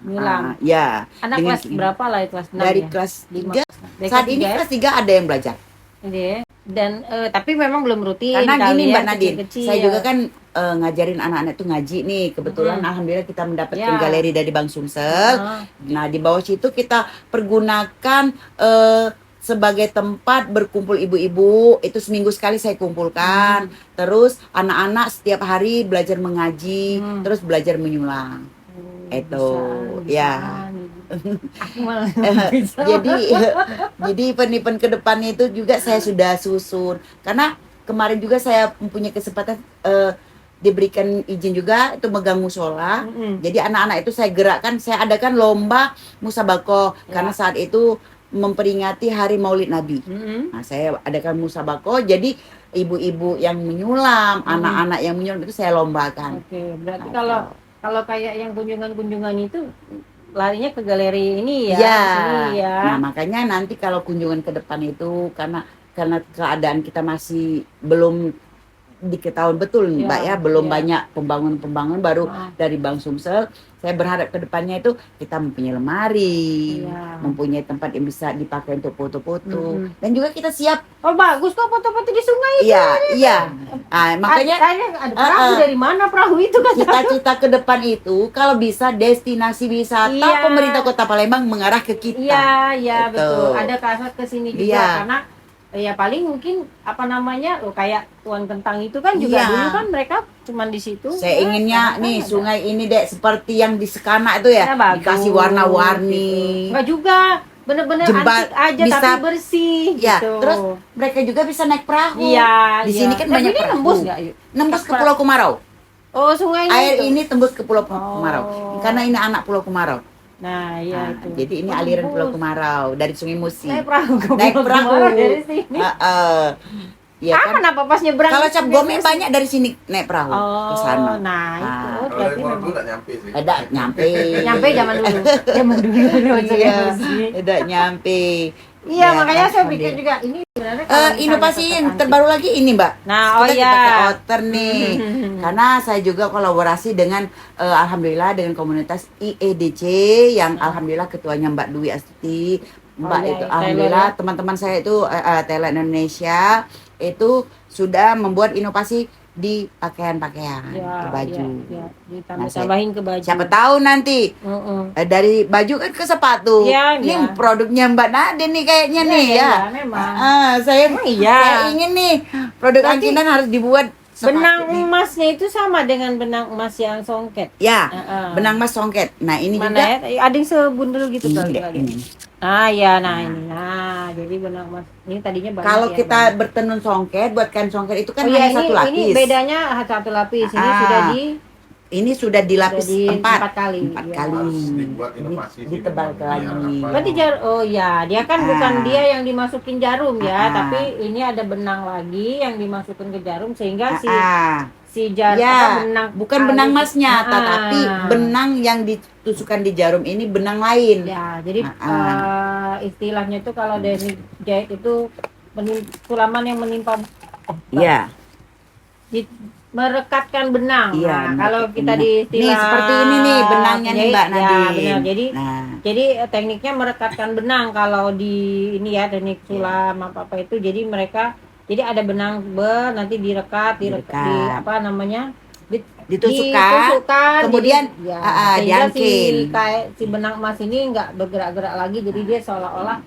Nyulam. Ya. Anak dengan kelas berapa lah? Kelas 6 dari ya? kelas Lima. 3. Dari Saat kelas ini tiga ya? kelas 3 ada yang belajar. Ini ya. Dan tapi memang belum rutin Karena kali gini ya, Mbak Nadine, kecil-kecil. saya juga kan ngajarin anak-anak itu ngaji nih. Kebetulan alhamdulillah kita mendapatkan Ya. galeri dari Bang Sumsel. Nah, di bawah situ kita pergunakan sebagai tempat berkumpul ibu-ibu. Itu seminggu sekali saya kumpulkan. Terus anak-anak setiap hari belajar mengaji, terus belajar menyulam. Itu ya. Aku malah Jadi event-event ke depannya itu juga saya sudah susun. Karena kemarin juga saya mempunyai kesempatan diberikan izin juga itu megang musola. Jadi anak-anak itu saya gerakkan, saya adakan lomba musabako karena saat itu memperingati Hari Maulid Nabi. Nah, saya adakan musabako. Jadi ibu-ibu yang menyulam, anak-anak yang menyulam itu saya lombakan. Oke, berarti kalau kayak yang kunjungan-kunjungan itu larinya ke galeri ini ya, Ya. ke sini ya. Nah, makanya nanti kalau kunjungan ke depan itu karena keadaan kita masih belum diketahui betul Ya, Mbak ya, belum ya. banyak pembangun baru dari Bang Sumsel. Saya berharap ke depannya itu kita mempunyai lemari, Ya. mempunyai tempat yang bisa dipakai untuk foto-foto, dan juga kita siap. Oh, bagus kok foto-foto di sungai itu. Iya. Makanya ada perahu dari mana perahu itu kan? cita-cita ke depan itu kalau bisa destinasi wisata Iya. pemerintah Kota Palembang mengarah ke kita. Iya, Gitu. betul. Ada kasat ke sini juga Iya. karena ya paling mungkin kayak Tuan Kentang itu kan juga Iya. dulu kan mereka cuman di situ. Saya inginnya sekarang nih kan ada. sungai ini dek seperti yang di Sekana itu ya, Ya, bagus, dikasih warna-warni. gitu. Enggak juga, bener-bener Jembat- antik aja bisa- tapi bersih Ya, gitu. terus mereka juga bisa naik perahu. Iya, Di iya. sini kan Tapi banyak ini perahu. nembus nggak, Yu? Nembus ke Pulau Kumarau. Oh, sungainya Air itu. ini tembus ke Pulau Oh. Kumarau. Karena ini anak Pulau Kumarau. Nah, iya Nah, itu. jadi ini Oh, aliran nembus. Pulau Kumarau dari Sungai Musi. Naik perahu ke Naik Pulau perahu. Kumarau dari sini. Ya kan? Kenapa pas nyebrang? Kalau cap ke gome sini? banyak dari sini naik perahu Oh, ke sana. nah itu. Ah. Oh, Kalau dari berarti Kuala memang. dulu nggak nyampe sih. Ada nyampe. Nyampe zaman dulu. Zaman dulu lewat Sungai Iya, Musi. udah nyampe. Iya, Ya, makanya saya alhamdulillah. pikir juga ini sebenarnya kalau misalnya Inovasi tetap yang antik. terbaru lagi ini Mbak. Nah, Kita iya. pakai outer nih. Karena saya juga kolaborasi dengan alhamdulillah dengan komunitas IEDC yang alhamdulillah ketuanya Mbak Dwi Astuti. Mbak iya, itu Taylor alhamdulillah ya. teman-teman saya itu Talent Indonesia itu sudah membuat inovasi di pakaian-pakaian, Ya, ke baju. ya, Nah, ditambah-tambahin ke baju. Siapa tahu nanti dari baju kan ke sepatu. Iya, Ini iya. produknya Mbak Nadine nih kayaknya nih ya. Iya, memang. Saya Emang iya. saya ingin nih produk Berarti angkinan harus dibuat sepatu Benang nih. emasnya itu sama dengan benang emas yang songket. Ya, Heeh. benang emas songket. Nah, ini Mana juga ya? Ada yang sebundel gitu ini, kali. Dek, ini. Ini. Nah, jadi benang emas ini tadinya banyak. Kalau ya, kita banyak. bertenun songket, buat kain songket itu kan Oh iya, hanya satu lapis. ini bedanya satu lapis. Ini Ah, sudah Ini sudah dilapis di 4 kali. Empat Iya. kali. Harus dibuat inovasi sih. Ditebal lagi. Berarti dia kan bukan dia yang dimasukin jarum ya, Ah. tapi ini ada benang lagi yang dimasukin ke jarum sehingga si Ya, benang bukan benang alis- emasnya, Ah. tetapi benang yang ditusukkan di jarum ini benang lain. Ya, jadi Ah. istilahnya itu kalau dari jahit itu sulaman yang menimpa Iya. merekatkan benang. Iya, Nah, kalau merekatkan kita benang. di istilah Nih, seperti ini nih benangnya nih, penjahit, Mbak ya, Nadine. benar. Nah. Jadi tekniknya merekatkan benang kalau di ini ya teknik sulam apa itu. Jadi mereka ada benang nanti direkat. Di apa namanya? Ditusukkan, kemudian sehingga diangkin. si benang emas ini nggak bergerak-gerak lagi, jadi dia seolah-olah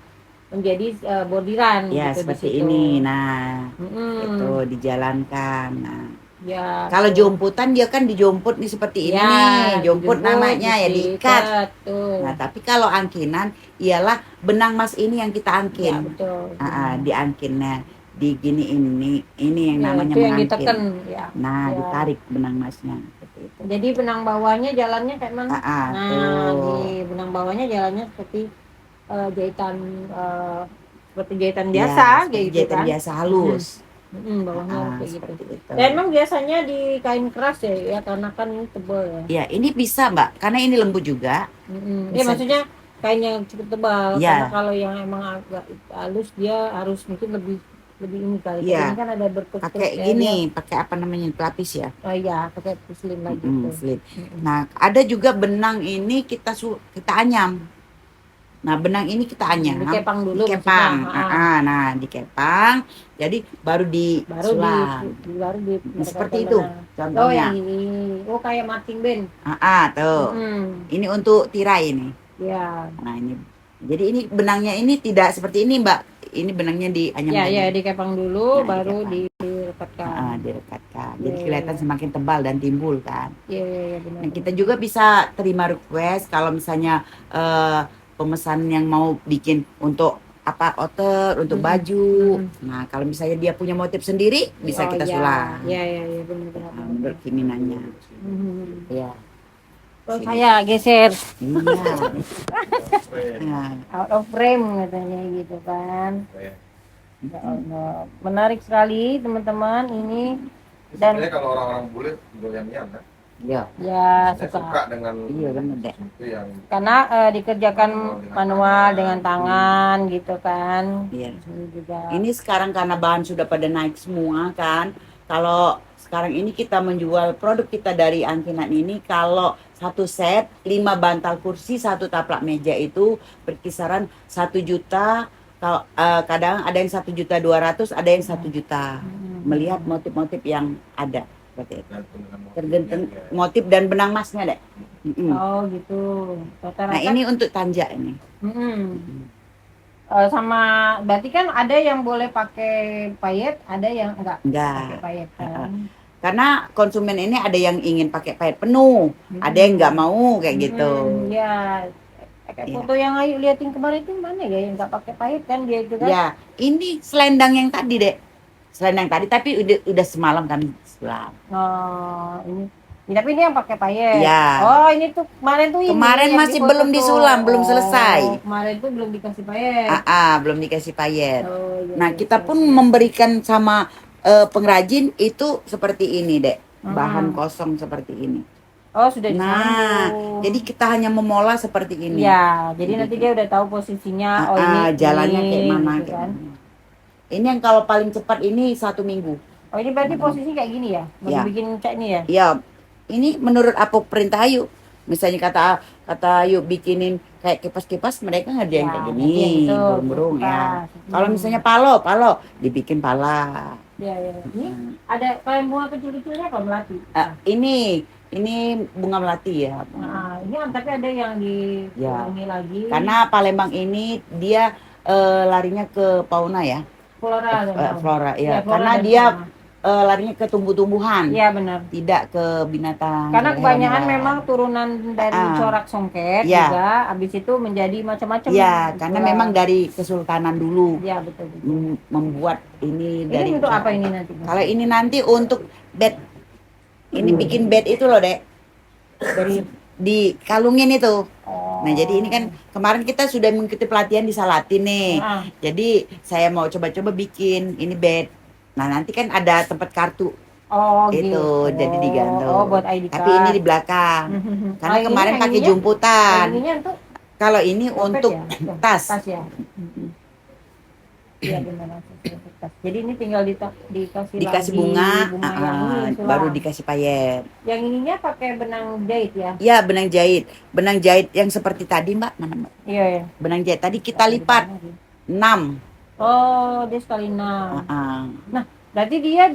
menjadi bordiran Ya, gitu di seperti situ. ini. Nah, Mm-mm. itu dijalankan. Nah, Ya, kalau jomputan dia kan dijomput nih seperti ini ya, nih, jomput namanya ya diikat. Tuh. Nah, tapi kalau angkinan ialah benang emas ini yang kita Ya, angkin. betul. Diangkinnya di gini ini yang Ya, namanya itu yang mengangkin. ditekan ya. Nah, Ya. ditarik benang emasnya seperti itu. Jadi benang bawahnya jalannya kayak mana? Nah, Tuh. di benang bawahnya jalannya seperti jahitan seperti jahitan Ya, biasa seperti kayak gitu jahitan kan. biasa halus. Bawahnya kayak gitu. Seperti itu. Dan emang biasanya di kain keras ya karena kan ini tebal ya. Ya, ini bisa Mbak, karena ini lembut juga. Ya Bisa. maksudnya kain yang cukup tebal, Ya. karena kalau yang emang agak halus dia harus mungkin lebih ini kali. Ya. Ini kan ada bertutur Pakai gini, pakai apa namanya, pelapis ya. Oh iya, pakai muslim lagi gitu. Slit. Nah, ada juga benang ini kita anyam. Nah, benang ini kita anyam. Dikepang dulu Dikepang. maksudnya. Nah, dikepang. Jadi baru disulam. Baru di Seperti itu Oh contohnya. yang ini. Oh kayak marching band. Tuh. Ini untuk tirai ini. Ya. Nah, ini. Jadi ini benangnya ini tidak seperti ini, Mbak. Ini benangnya dianyam lagi. Ya, dikepang dulu, Nah, baru dikepang. direkatkan. Direkatkan. Jadi kelihatan semakin tebal dan timbul kan. Iya, benar. Nah, kita juga bisa terima request kalau misalnya pemesan yang mau bikin untuk outer, untuk baju. Nah, kalau misalnya dia punya motif sendiri, bisa kita sulam. Iya, benar. Menurut keinginannya. Iya. Oh, saya geser. Iya. Nah, Out of frame katanya gitu kan. Ya Allah. Menarik sekali teman-teman ini. Dan sebenarnya kalau orang-orang bule doyannya kan? iya. Ya Saya suka dengan Iya benar deh. itu yang karena dikerjakan manual dengan tangan gitu kan. Iya. Ini juga. Ini sekarang karena bahan sudah pada naik semua kan. Kalau sekarang ini kita menjual produk kita dari angkinan ini, kalau satu set 5 bantal kursi, 1 taplak meja itu berkisaran 1 juta. Kadang ada yang 1.200.000, ada yang 1 juta. Melihat motif-motif yang ada seperti itu. Tergantung motif dan benang masnya deh. Oh gitu. Rata-rata. Nah ini untuk tanja ini. Sama berarti kan ada yang boleh pakai payet, ada yang enggak pakai payet kan. Karena konsumen ini ada yang ingin pakai payet penuh, ada yang nggak mau kayak gitu. Ya, kayak foto yang Ayu liatin kemarin itu mana ya yang nggak pakai payet kan dia itu kan? Ya, ini selendang yang tadi dek, selendang tadi tapi udah semalam kami sulam. Oh ini. Ya, tapi ini yang pakai payet. Ya. Oh ini tuh kemarin tuh ini. Kemarin masih belum disulam, belum selesai. Kemarin tuh belum dikasih payet. Belum dikasih payet. Oh, iya, Nah kita pun memberikan sama pengrajin itu seperti ini dek, bahan kosong seperti ini. Oh sudah disambung. Nah, jadi kita hanya memola seperti ini. Ya, jadi nanti dia udah tahu posisinya. Ini jalannya kayak mana gitu kan. Ini yang kalau paling cepat ini 1 minggu. Oh ini berarti posisi kayak gini ya? Mau bikin cek ini ya? Iya, ini menurut apa perintah Ayu. Misalnya kata Ayu bikinin kayak kipas-kipas, mereka ngerjain kayak gini, burung-burung ya. Kalau misalnya palo dibikin pala. Iya. Ini ada kayak bunga kecil-kecilnya apa melati? Ini bunga melati ya. Ini tapi ada yang di ini lagi. Karena Palembang ini dia larinya ke fauna ya. Flora ya. Karena dia larinya ke tumbuh-tumbuhan. Iya benar. Tidak ke binatang. Karena kebanyakan memang turunan dari corak songket juga, habis itu menjadi macam-macam. Iya, karena memang dari Kesultanan dulu. Iya betul. Membuat ini dari. Ini untuk apa ini nanti? Kalau ini nanti untuk bed. Ini bikin bed itu loh dek. Dari dikalungin itu. Nah jadi ini kan kemarin kita sudah mengikuti pelatihan di Salatin nih. Jadi saya mau coba-coba bikin ini bed. Nah nanti kan ada tempat kartu. Gitu. Jadi digantung. Buat ID card. Tapi ini di belakang. Karena kemarin pakai jumputan. Kalau ini untuk tas. Tas ya. Iya benar. Jadi ini tinggal dikasih bunga, yang ini, baru dikasih payet. Yang ininya pakai benang jahit ya? Iya benang jahit yang seperti tadi mbak. Iya. Benang jahit tadi kita lipat 6. Oh dia sekali 6. Nah berarti dia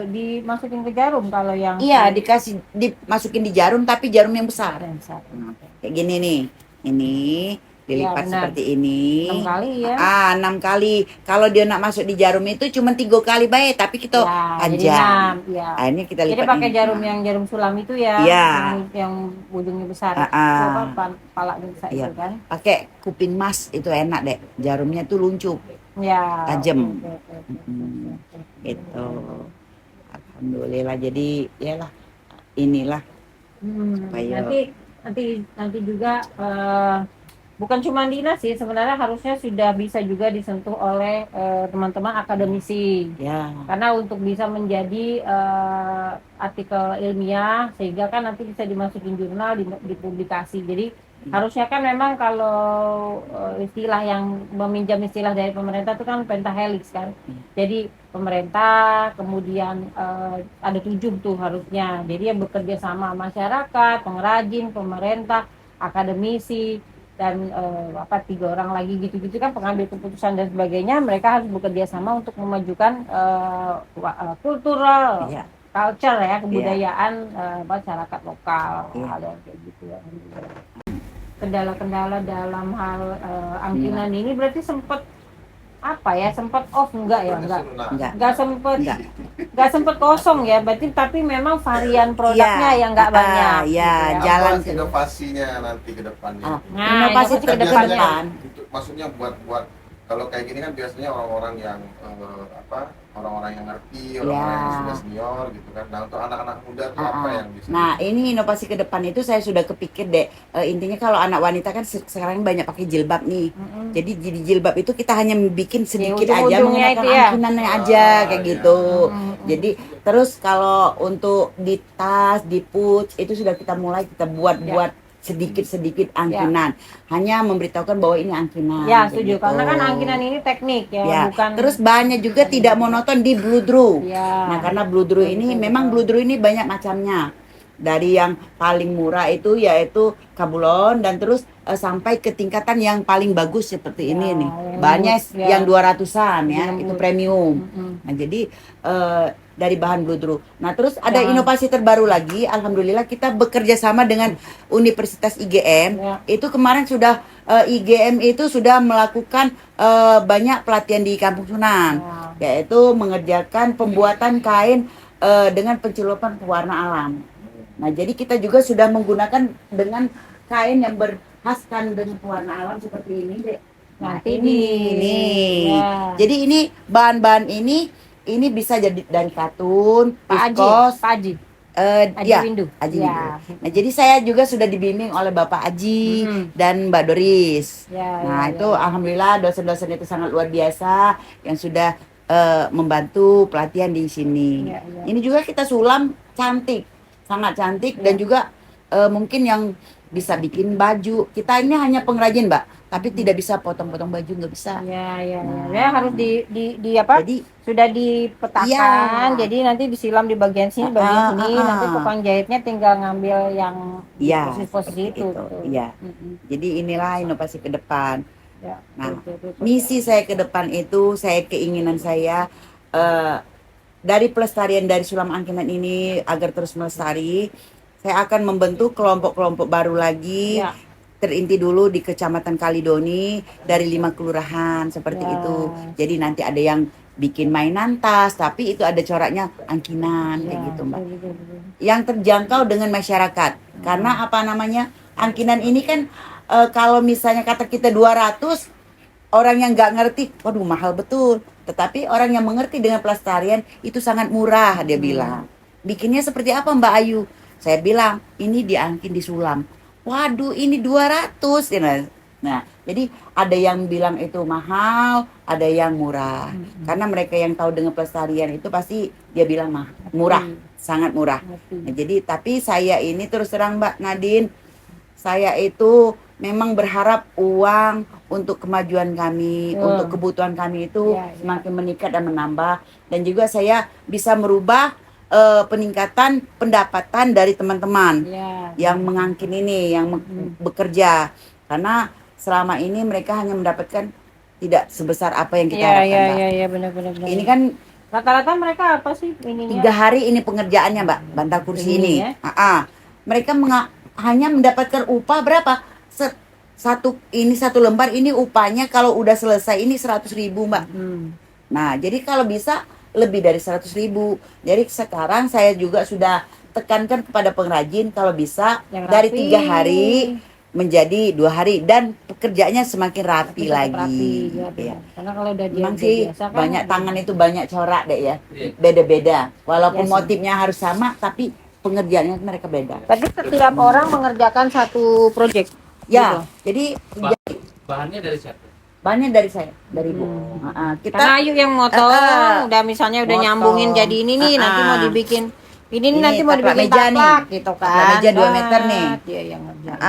dimasukin ke jarum kalau yang. Iya dimasukin di jarum tapi jarum yang besar. Kayak gini nih, ini dilipat seperti ini 6 kali ya. 6 kali. Kalau dia nak masuk di jarum itu cuma 3 kali baik, tapi kita panjang. Ini kita lipat. Jadi pakai jarum yang jarum sulam itu ya. Yang ujungnya besar. Palanya besar itu kan. Pakai kuping emas itu enak deh. Jarumnya tuh luncuk. Tajam. Itu. Alhamdulillah. Jadi yalah inilah. Nanti juga bukan cuma dinas sih, sebenarnya harusnya sudah bisa juga disentuh oleh teman-teman akademisi. Ya. Karena untuk bisa menjadi artikel ilmiah, sehingga kan nanti bisa dimasukin jurnal, dipublikasi. Jadi harusnya kan memang kalau istilah yang meminjam istilah dari pemerintah itu kan pentahelix kan. Jadi pemerintah, kemudian ada 7 tuh harusnya. Jadi yang bekerja sama masyarakat, pengrajin, pemerintah, akademisi, dan 3 orang lagi gitu-gitu kan, pengambil keputusan dan sebagainya. Mereka harus bekerja sama untuk memajukan kultural, Iya. culture ya, kebudayaan masyarakat lokal. Iya. Ada kayak gitu ya. Kendala-kendala dalam hal angkinan ini berarti sempat sempat off enggak ya? Enggak. Enggak sempet kosong ya, berarti tapi memang varian produknya yang enggak banyak. Ya, gitu jalan Apa inovasinya nanti ke depannya? Inovasi inovasi ke ke depan. depannya. Maksudnya buat kalau kayak gini kan biasanya orang-orang yang orang-orang yang ngerti, orang-orang yang sudah senior gitu kan. Nah, untuk anak-anak muda tuh apa yang bisa? Nah, ini inovasi ke depan itu saya sudah kepikir deh. Intinya kalau anak wanita kan sekarang banyak pakai jilbab nih. Jadi di jilbab itu kita hanya bikin sedikit aja, ujung-ujungnya menggunakan itu ya. angkinannya aja kayak iya. gitu. Jadi terus kalau untuk di tas, di pouch itu sudah kita mulai kita buat sedikit-sedikit angkinan. Hanya memberitahukan bahwa ini angkinan. Ya, kayak setuju. gitu. Karena kan angkinan ini teknik ya, bukan. Terus bahannya juga tidak monoton di bludru. Ya. Nah, karena bludru ini memang bludru ini banyak macamnya. Dari yang paling murah itu yaitu kabulon dan terus sampai ke tingkatan yang paling bagus seperti ini nih. Bahannya yang 200-an ya, itu premium. Nah, jadi dari bahan bludru. Nah, terus ada inovasi terbaru lagi. Alhamdulillah kita bekerja sama dengan Universitas IGM. Itu kemarin sudah IGM itu sudah melakukan banyak pelatihan di Kampung Sunan, yaitu mengerjakan pembuatan kain dengan pencelupan pewarna alam. Nah, jadi kita juga sudah menggunakan dengan kain yang berkhaskan dengan pewarna alam seperti ini, Dek. Nah, ini. Ya. Jadi ini bahan-bahan ini bisa jadi dari katun, Pak Aji. Aji Windu. Aji Ya. Windu. Nah, jadi saya juga sudah dibimbing oleh Bapak Aji dan Mbak Doris. Nah, itu alhamdulillah dosen-dosen itu sangat luar biasa yang sudah membantu pelatihan di sini. Ini juga kita sulam cantik, sangat cantik dan juga mungkin yang bisa bikin baju. Kita ini hanya pengrajin, Mbak, tapi tidak bisa potong-potong baju, nggak bisa. Ya, harus di apa? Jadi sudah dipetakan, jadi nanti disilam di bagian sini, bagian sini, nanti tukang jahitnya tinggal ngambil yang posisi-posisi itu. Iya. Jadi inilah inovasi ke depan. Ya, Nah, misi saya ke depan itu, keinginan saya dari pelestarian dari sulam angkinan ini agar terus melestari, saya akan membentuk kelompok-kelompok baru lagi. Terinti dulu di Kecamatan Kalidoni dari 5 kelurahan seperti itu. Jadi nanti ada yang bikin mainan tas, tapi itu ada coraknya angkinan kayak gitu, Mbak. Yang terjangkau dengan masyarakat. Karena apa namanya? Angkinan ini kan kalau misalnya kata kita 200, orang yang nggak ngerti, waduh mahal betul. Tetapi orang yang mengerti dengan pelestarian itu sangat murah, dia bilang. Bikinnya seperti apa, Mbak Ayu? Saya bilang, ini diangkin disulam. Waduh, ini 200. Nah, jadi ada yang bilang itu mahal, ada yang murah. Karena mereka yang tahu dengan pelestarian itu pasti dia bilang murah, sangat murah. Nah, jadi tapi saya ini terus terang Mbak Nadine, saya itu memang berharap uang untuk kemajuan kami, untuk kebutuhan kami itu semakin meningkat dan menambah. Dan juga saya bisa merubah peningkatan pendapatan dari teman-teman yang mengangkin ini, yang bekerja, karena selama ini mereka hanya mendapatkan tidak sebesar apa yang kita harapkan, Mbak. Iya, benar. Ini kan rata-rata mereka apa sih ininya? 3 hari ini pengerjaannya, Mbak, bantal kursi ini. Mereka hanya mendapatkan upah berapa? Satu lembar ini upahnya kalau udah selesai ini 100.000, Mbak. Nah, jadi kalau bisa lebih dari 100.000. Jadi sekarang saya juga sudah tekankan kepada pengrajin kalau bisa dari 3 hari menjadi 2 hari dan pekerjaannya semakin rapi lagi. Karena kalau udah memang sih biasa kan banyak tangan itu banyak corak deh ya, beda-beda. Walaupun motifnya harus sama, tapi pengerjaannya mereka beda. Tapi setiap orang mengerjakan satu proyek. Ya, gitu. jadi Bahannya dari siapa? bahannya dari saya, dari Ibu. Kita Karena Ayu yang motong, udah misalnya udah Motong. nyambungin jadi ini nih, nanti mau dibikin ini nanti mau taplak dibikin meja nih. taplak gitu kan. Taplak meja 2 meter nih. Dia yang ngerjain.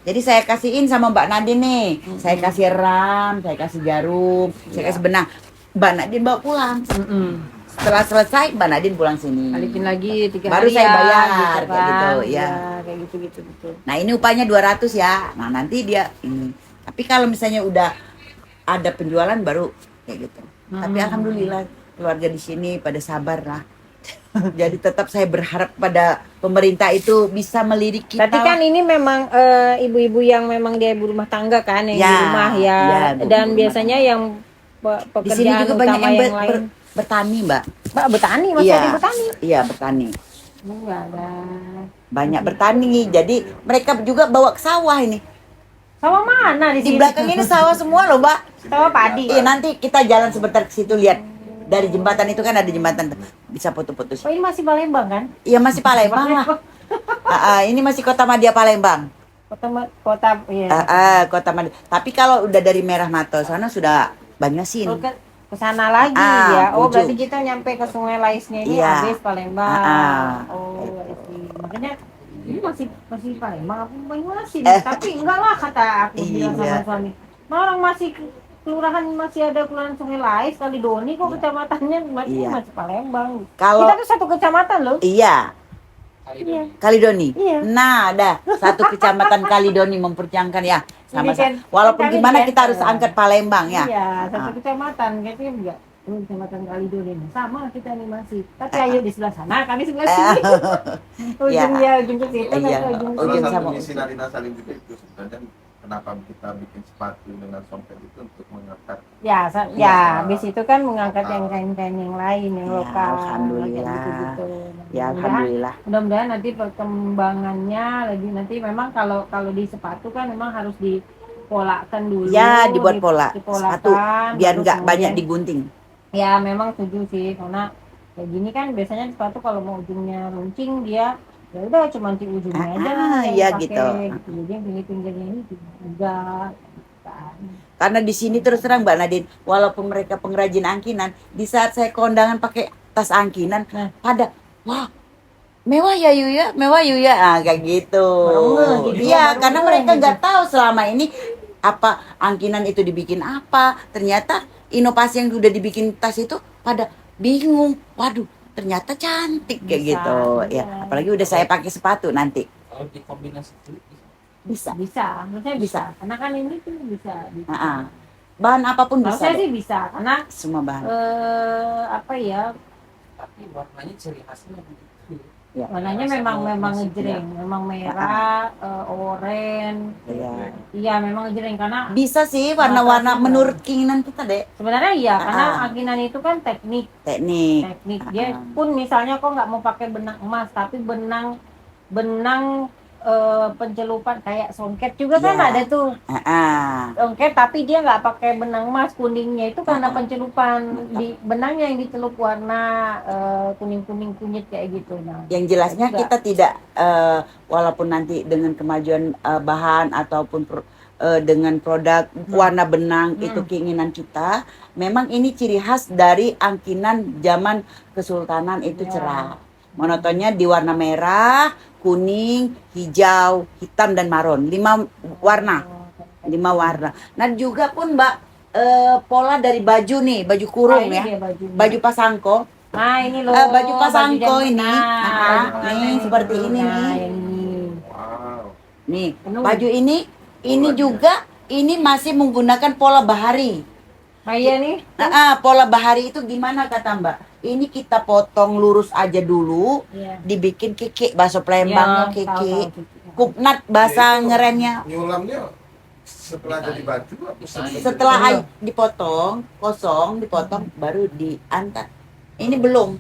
Jadi saya kasihin sama Mbak Nadine nih. Saya kasih ram, saya kasih jarum, saya kasih benang. Mbak Nadine bawa pulang. Setelah selesai Mbak Nadine pulang sini. Balikin lagi 3 Baru hari saya ya, bayar, gitu kayak gitu, kan. ya. Kayak gitu betul. Nah, ini upahnya 200 ya. Nah, nanti dia ini. Tapi kalau misalnya udah ada penjualan baru kayak gitu. Tapi alhamdulillah keluarga di sini pada sabar lah. Jadi tetap saya berharap pada pemerintah itu bisa melirik kita. Tapi kan ini memang ibu-ibu yang memang dia ibu rumah tangga kan yang Ya, di rumah ya, ya, Bu, dan ibu biasanya rumah yang di pekerjaan sini juga banyak utama yang yang lain. bertani, Mbak. Mbak bertani, masih Iya. ada yang bertani. Iya, bertani. Enggak ada. Banyak bertani. Jadi mereka juga bawa ke sawah ini. Sama mana di Di sini? belakang ini sawah semua loh, Mbak. Sama padi. Iya, nanti kita jalan sebentar ke situ lihat. Dari jembatan itu kan ada jembatan tuh. Bisa foto-foto sih. Oh, ini masih Palembang kan? Iya, masih Palembang lah. Ini masih Kota Madia Palembang. Kota iya. Kota Madia. Tapi kalau udah dari Merah Mato sana sudah Banyasin. Oh, ke sana lagi ya. Oh, ujung. berarti kita nyampe ke Sungai Laisnya ini Iya. habis Palembang. Oh, I see. Makanya ini masih Palembang apa Banyuasin? Tapi enggak lah kata aku bilang sama Iya. suami. Orang masih kelurahan masih ada kelurahan Sungai Lais Kalidoni kok kecamatannya Iya. masih Palembang. Kalau Kita tuh satu kecamatan loh. iya, Iya. Kalidoni. Iya. Nah, ada satu kecamatan Kalidoni memperjuangkan ya sama-sama. Walaupun kan gimana ini kita harus kan, angkat Palembang ya. Iya, satu kecamatan kayaknya enggak. Kecamatan Kalidoni sama kita nih masih. Tapi ayo di sebelah sana, kami sebelah sini. Ujungnya ujung ke situ, Iya. nanti ujung ke Salah Ujung sini. satu sama misi ujung. Nadina Salim juga itu sebenarnya kenapa kita bikin sepatu dengan songket itu untuk mengangkat Ya, Iya. habis itu kan mengangkat yang kain-kain yang lain yang Ya, lokal. alhamdulillah. kayak gitu-gitu. Ya alhamdulillah. Mudah-mudahan nanti perkembangannya lebih nanti memang kalau di sepatu kan memang harus dipolakan dulu. Ya dibuat pola dipolakan, sepatu biar baru nggak banyak kemudian- digunting. Ya memang setuju sih karena kayak gini kan biasanya sepatu kalau mau ujungnya runcing dia ya udah cuma di ujungnya aja yang ya dipakai, gitu. Jadi yang pinggir-pinggirnya ini juga kan. Karena di sini terus terang Mbak Nadine, walaupun mereka pengrajin angkinan, di saat saya kondangan pakai tas angkinan, Nah. pada wah mewah ya Yuya, mewah Yuya, kayak gitu. Baru gitu, Iya, baru karena ngeh mereka gitu. nggak tahu selama ini apa angkinan itu dibikin apa. Ternyata inovasi yang udah dibikin tas itu pada bingung. Waduh, ternyata cantik kayak Bisa, gitu. iya. Ya, apalagi udah saya pakai sepatu nanti. Kalau dikombinasi kulit Bisa. Bisa, maksudnya bisa. Bisa. Karena kan ini tuh bisa. Bahan apapun Kalau bisa. saya deh. sih bisa, karena Semua bahan. apa ya, tapi warnanya ciri khasnya begitu. Ya. warnanya memang ngejreng, memang merah, oranye. Iya. Iya, memang ngejreng karena Bisa sih warna-warna Mata menurut keinginan kita deh. sebenarnya iya, karena Ah. angkinan itu kan teknik. Teknik. Dia Ah. pun misalnya kok nggak mau pakai benang emas, tapi benang pencelupan kayak songket juga kan Iya. ada tuh. Songket tapi dia nggak pakai benang emas, kuningnya itu karena pencelupan di benangnya yang dicelup warna kuning-kuning kunyit kayak gitu. Nah, Yang jelasnya juga. kita tidak walaupun nanti dengan kemajuan bahan ataupun dengan produk warna benang itu keinginan kita, memang ini ciri khas dari angkinan zaman Kesultanan itu Ya. cerah. Monotonnya di warna merah, kuning, hijau, hitam dan maron. 5 warna. 5 warna. Nah juga pun Mbak pola dari baju nih, baju kurung ini ya. dia bajunya. Baju pasangko. Nah, ini loh. Baju pasangko baju ini. jam Nih, pengantin seperti itu. ini Nah, nih. ini. wow. Nih, Penuh. baju ini juga ini masih menggunakan pola bahari. Nah, iya nih. Pola bahari itu gimana kata Mbak? Ini kita potong lurus aja dulu, Iya. dibikin kikik, bahasa Palembangnya Iya, kikik. tahu. Kupnat bahasa Itu ngerennya. nyulamnya setelah jadi baju apa Setelah dipotong, kosong, dipotong baru diangkat. Ini belum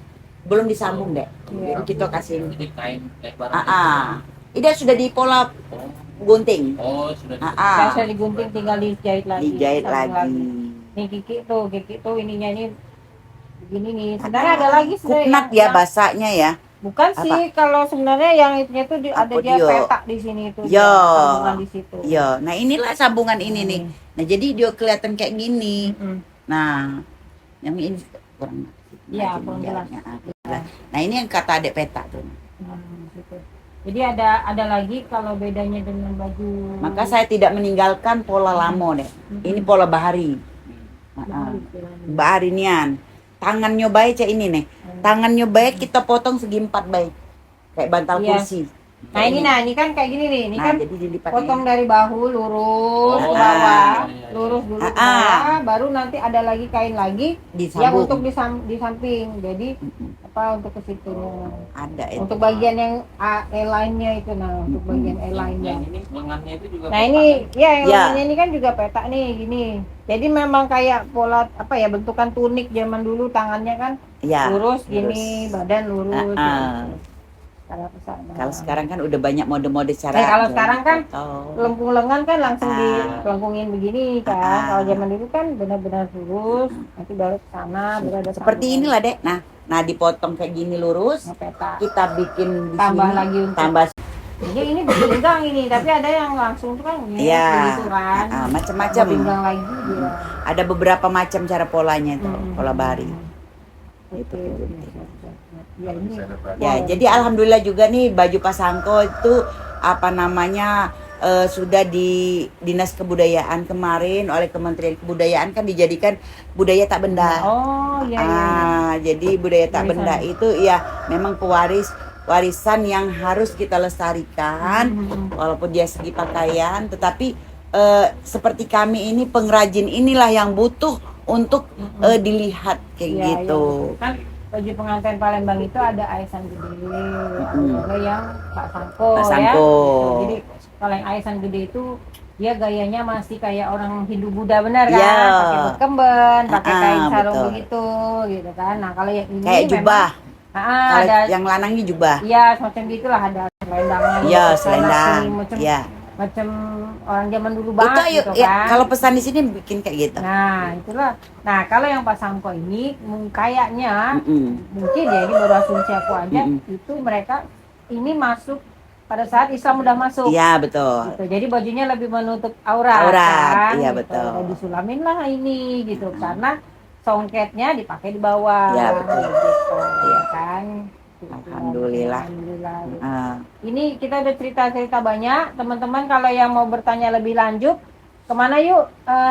disambung deh. Iya. Jadi kita kasih. Jadi kain lebar. Ini sudah di pola gunting. Oh, sudah. Biasa digunting tinggal dijahit lagi. Dijahit sambung lagi. Nih kiki tuh ininya ini begini nih. Sebenarnya ada lagi sebenarnya Kupnat ya yang- bahasanya ya. Bukan Apa? sih, kalau sebenarnya yang itunya tuh ada Apa dia dia? peta di sini tuh. Yo. Sambungan di situ. Iya, nah inilah sambungan ini nih. Nah, jadi dia kelihatan kayak gini. Mm-mm. Nah, yang ini kurang. Iya, Nah, kurang ini jelas. jaraknya. Nah, ini yang kata adik peta tuh. Gitu. Jadi ada lagi kalau bedanya dengan baju. Maka saya tidak meninggalkan pola lamo deh. Ini pola bahari. Bahari istilahnya. Bahari nian. Tangannya baik cak ini nih. Tangannya baik kita potong segi 4 baik. Kayak bantal Iya. kursi. Nah ini kan kayak gini nih. Ini Nah, kan jadi dilipat potong dari bahu lurus ke Oh, bawah, iya. lurus dulu ke Ah. bawah, baru nanti ada lagi kain lagi yang disambung. untuk di samping. Jadi apa untuk ke situnya. Ada itu. Untuk bagian yang A-line-nya itu, nah untuk bagian A-line-nya. Yang ini lengannya itu juga Nah peta ini kan? ya yang Ya. lengannya ini kan juga peta nih gini. Jadi memang kayak pola apa ya bentukan tunik zaman dulu, tangannya kan Ya. lurus gini, badan lurus. Ah. gitu. Kesana. Kalau sekarang kan udah banyak mode-mode cara. Kalau sekarang kan foto. lengkung lengan kan langsung Ah. dilengkungin begini kan. Ah. Kalau zaman dulu kan benar-benar lurus, nanti baru ke sana, baru ada Seperti sambungan. inilah dek. Nah dipotong kayak gini lurus. Nah, peta. Kita bikin di Tambah sini, lagi untuk- tambah. Jadi ini berpinggang ini, tapi ada yang langsung tuh kan Iya. gitu kan. Macam-macam. Berpinggang lagi dia. Ada beberapa macam cara polanya itu, Mm-mm. pola bahari. Oke. Ya ini. Bisa dapat. Ya, jadi alhamdulillah juga nih baju Pasangko itu apa namanya sudah di Dinas Kebudayaan kemarin oleh Kementerian Kebudayaan kan dijadikan budaya tak benda. Oh iya iya. Jadi budaya tak Warisan. benda itu ya memang warisan yang harus kita lestarikan walaupun dia segi pakaian, tetapi seperti kami ini pengrajin inilah yang butuh untuk dilihat kayak Iya, gitu. iya. Kan baju pengantin Palembang itu ada Aisan Gede, ada yang Pak Sangko, Pak ya. Sangko. Gitu. Jadi kalau yang Aisan Gede itu dia gayanya masih kayak orang Hindu Buddha benar kan, Iya. pakai bekemben, pakai kain sarung betul. begitu, gitu kan. Nah kalau yang ini Kayak jubah. memang, Kalau ada, yang lanangnya jubah. iya semacam gitulah, ada selendangnya, Iya, gitu, selendang. Iya. macam orang zaman dulu Itu banget yuk, gitu ya, kan. kalau pesan di sini bikin kayak gitu. Nah itulah. Nah kalau yang Pak Sangko ini kayaknya Mm-mm. mungkin ya ini baru asumsi aku aja, itu mereka ini masuk pada saat Islam udah masuk. Iya, betul. Gitu. Jadi bajunya lebih menutup aurat, Aurat, kan? iya, Gitu. betul. Dan disulamin lah ini gitu karena songketnya dipakai di bawah. Iya, betul. Gitu, Iya. kan. Gitu. Alhamdulillah. Alhamdulillah. Gitu. Ah, Ini kita udah cerita-cerita banyak, teman-teman kalau yang mau bertanya lebih lanjut kemana yuk?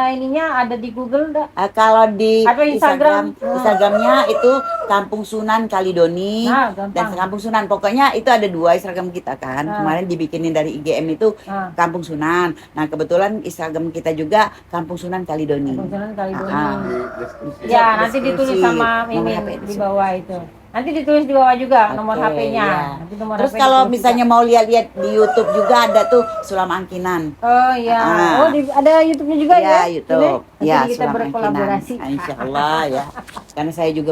Ininya ada di Google dah. kalau di Atau Instagram. Instagramnya itu Kampung Sunan Kalidoni Nah, dan gampang. Kampung Sunan. Pokoknya itu ada 2 Instagram kita kan. Nah. Kemarin dibikinin dari IGM itu Nah, Kampung Sunan. Nah, kebetulan Instagram kita juga Kampung Sunan Kalidoni. Kampung Kalidoni. Ah. Di deskripsi. Ya, nanti deskripsi. ditulis sama Nomor ini HP di bawah itu. Nanti ditulis di bawah juga nomor Oke, HP-nya. iya. Nanti nomor Terus HP kalau ditulis misalnya mau lihat-lihat di YouTube juga ada tuh Sulam Angkinan. juga. Oh iya. Ah. Oh ada YouTube-nya juga ya? Ya, YouTube. Ini? Ya, Nanti kita Sulam berkolaborasi. Angkinan. Insya Allah ya. Karena saya juga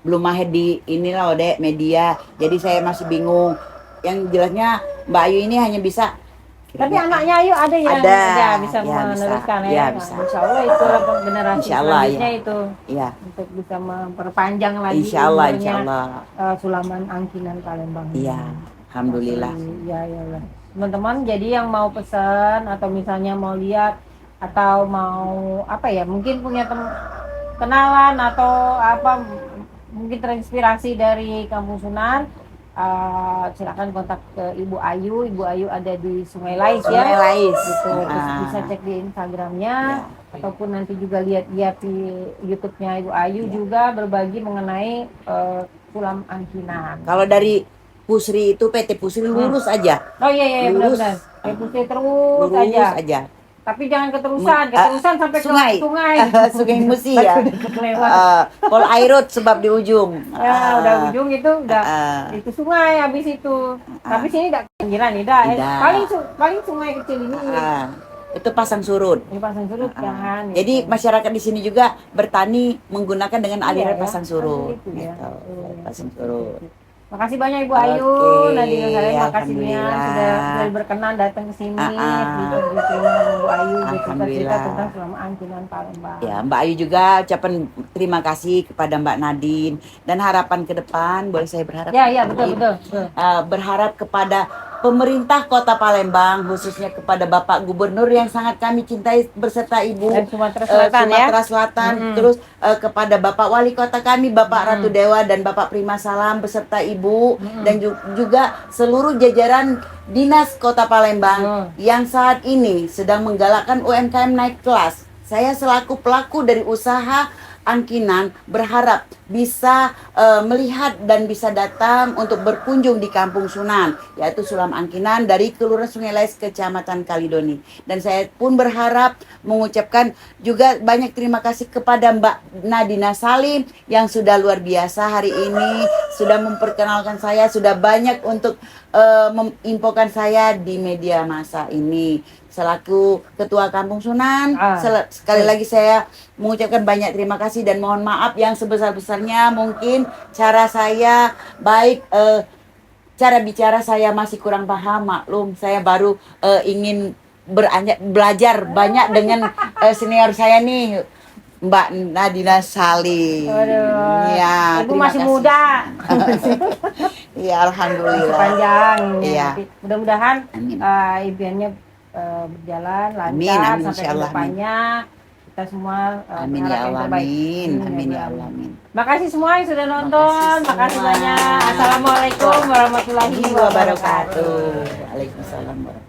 belum mahir di inilah Dek, media. Jadi saya masih bingung. Yang jelasnya Mbak Ayu ini hanya bisa Tapi anaknya Ayu ada yang Ada. bisa Ya, meneruskan bisa. ya. Ya, Nah, bisa. Insya Allah itu generasi Insya Allah, selanjutnya ya. itu ya, untuk bisa memperpanjang lagi insya Allah, umurnya, insya Allah. Sulaman Angkinan Palembang. Iya, alhamdulillah. Iya, iya, iya. Teman-teman, jadi yang mau pesan atau misalnya mau lihat atau mau apa ya, mungkin punya kenalan atau apa, mungkin terinspirasi dari Kampung Sunan, silakan kontak ke Ibu Ayu. Ibu Ayu ada di Sungai Lais ya. Sungai Lais. Gitu. Terus Ah. bisa cek di Instagramnya Ya. ataupun nanti juga lihat-lihat di YouTube-nya Ibu Ayu Ya. juga berbagi mengenai Sulam Angkinan. Kalau dari Pusri itu PT Pusri lurus aja, Oh iya iya Lurus. benar-benar. Kayak putih terus lurus aja. aja. Tapi jangan keterusan sampai sungai. ke sungai. Sungai Musi ya. Kelewat. Pol Airut sebab di ujung. Ya, udah ujung itu udah itu sungai habis itu. Tapi sini enggak pinggiran nih dah. Tidak. Paling sungai kecil ini. Itu pasang surut. Ini pasang surut kan. Jadi gitu. masyarakat di sini juga bertani menggunakan dengan aliran Iya, ya. pasang surut. Gitu ya. Gitu. Oh, ya. Pasang surut. Makasih banyak Ibu Ayu, Oke, Nadine Saleh, makasih Nia alhamdulillah. sudah berkenan datang ke sini Ah. gitu Ibu Ayu cerita-cerita Alhamdulillah. tentang Sulama Angkinan Palembang. Ya, Mbak Ayu juga ucapan terima kasih kepada Mbak Nadine dan harapan ke depan, boleh saya berharap? Ya, betul. Berharap kepada pemerintah Kota Palembang, khususnya kepada Bapak Gubernur yang sangat kami cintai beserta Ibu Dan Sumatera Selatan ya. Sumatera Selatan, terus kepada Bapak Wali Kota kami, Bapak Ratu Dewa dan Bapak Prima Salam beserta Ibu dan juga seluruh jajaran Dinas Kota Palembang yang saat ini sedang menggalakkan UMKM naik kelas. Saya selaku pelaku dari usaha angkinan berharap bisa melihat dan bisa datang untuk berkunjung di Kampung Sunan, yaitu Sulam Angkinan dari Kelurahan Sungai Lais, Kecamatan Kalidoni. Dan saya pun berharap mengucapkan juga banyak terima kasih kepada Mbak Nadina Salim yang sudah luar biasa hari ini, sudah memperkenalkan saya, sudah banyak untuk menginfokan saya di media massa ini. Selaku Ketua Kampung Sunan, sekali lagi saya mengucapkan banyak terima kasih dan mohon maaf yang sebesar-besarnya mungkin cara saya baik cara bicara saya masih kurang paham, maklum saya baru ingin belajar banyak dengan senior saya nih Mbak Nadina Salim. Ya, Ibu terima masih kasih. muda. Ya, alhamdulillah. Masih panjang. Iya. Nanti mudah-mudahan Amin. impiannya berjalan Amin, lancar amin, sampai ke insyaallah, depannya. Kita semua Amin berharap ya yang Allah, terbaik. amin. Amin ya Allah, amin. Makasih semua yang sudah nonton. Makasih Makasih semua. banyak. Assalamualaikum warahmatullahi wabarakatuh. Waalaikumsalam warahmatullahi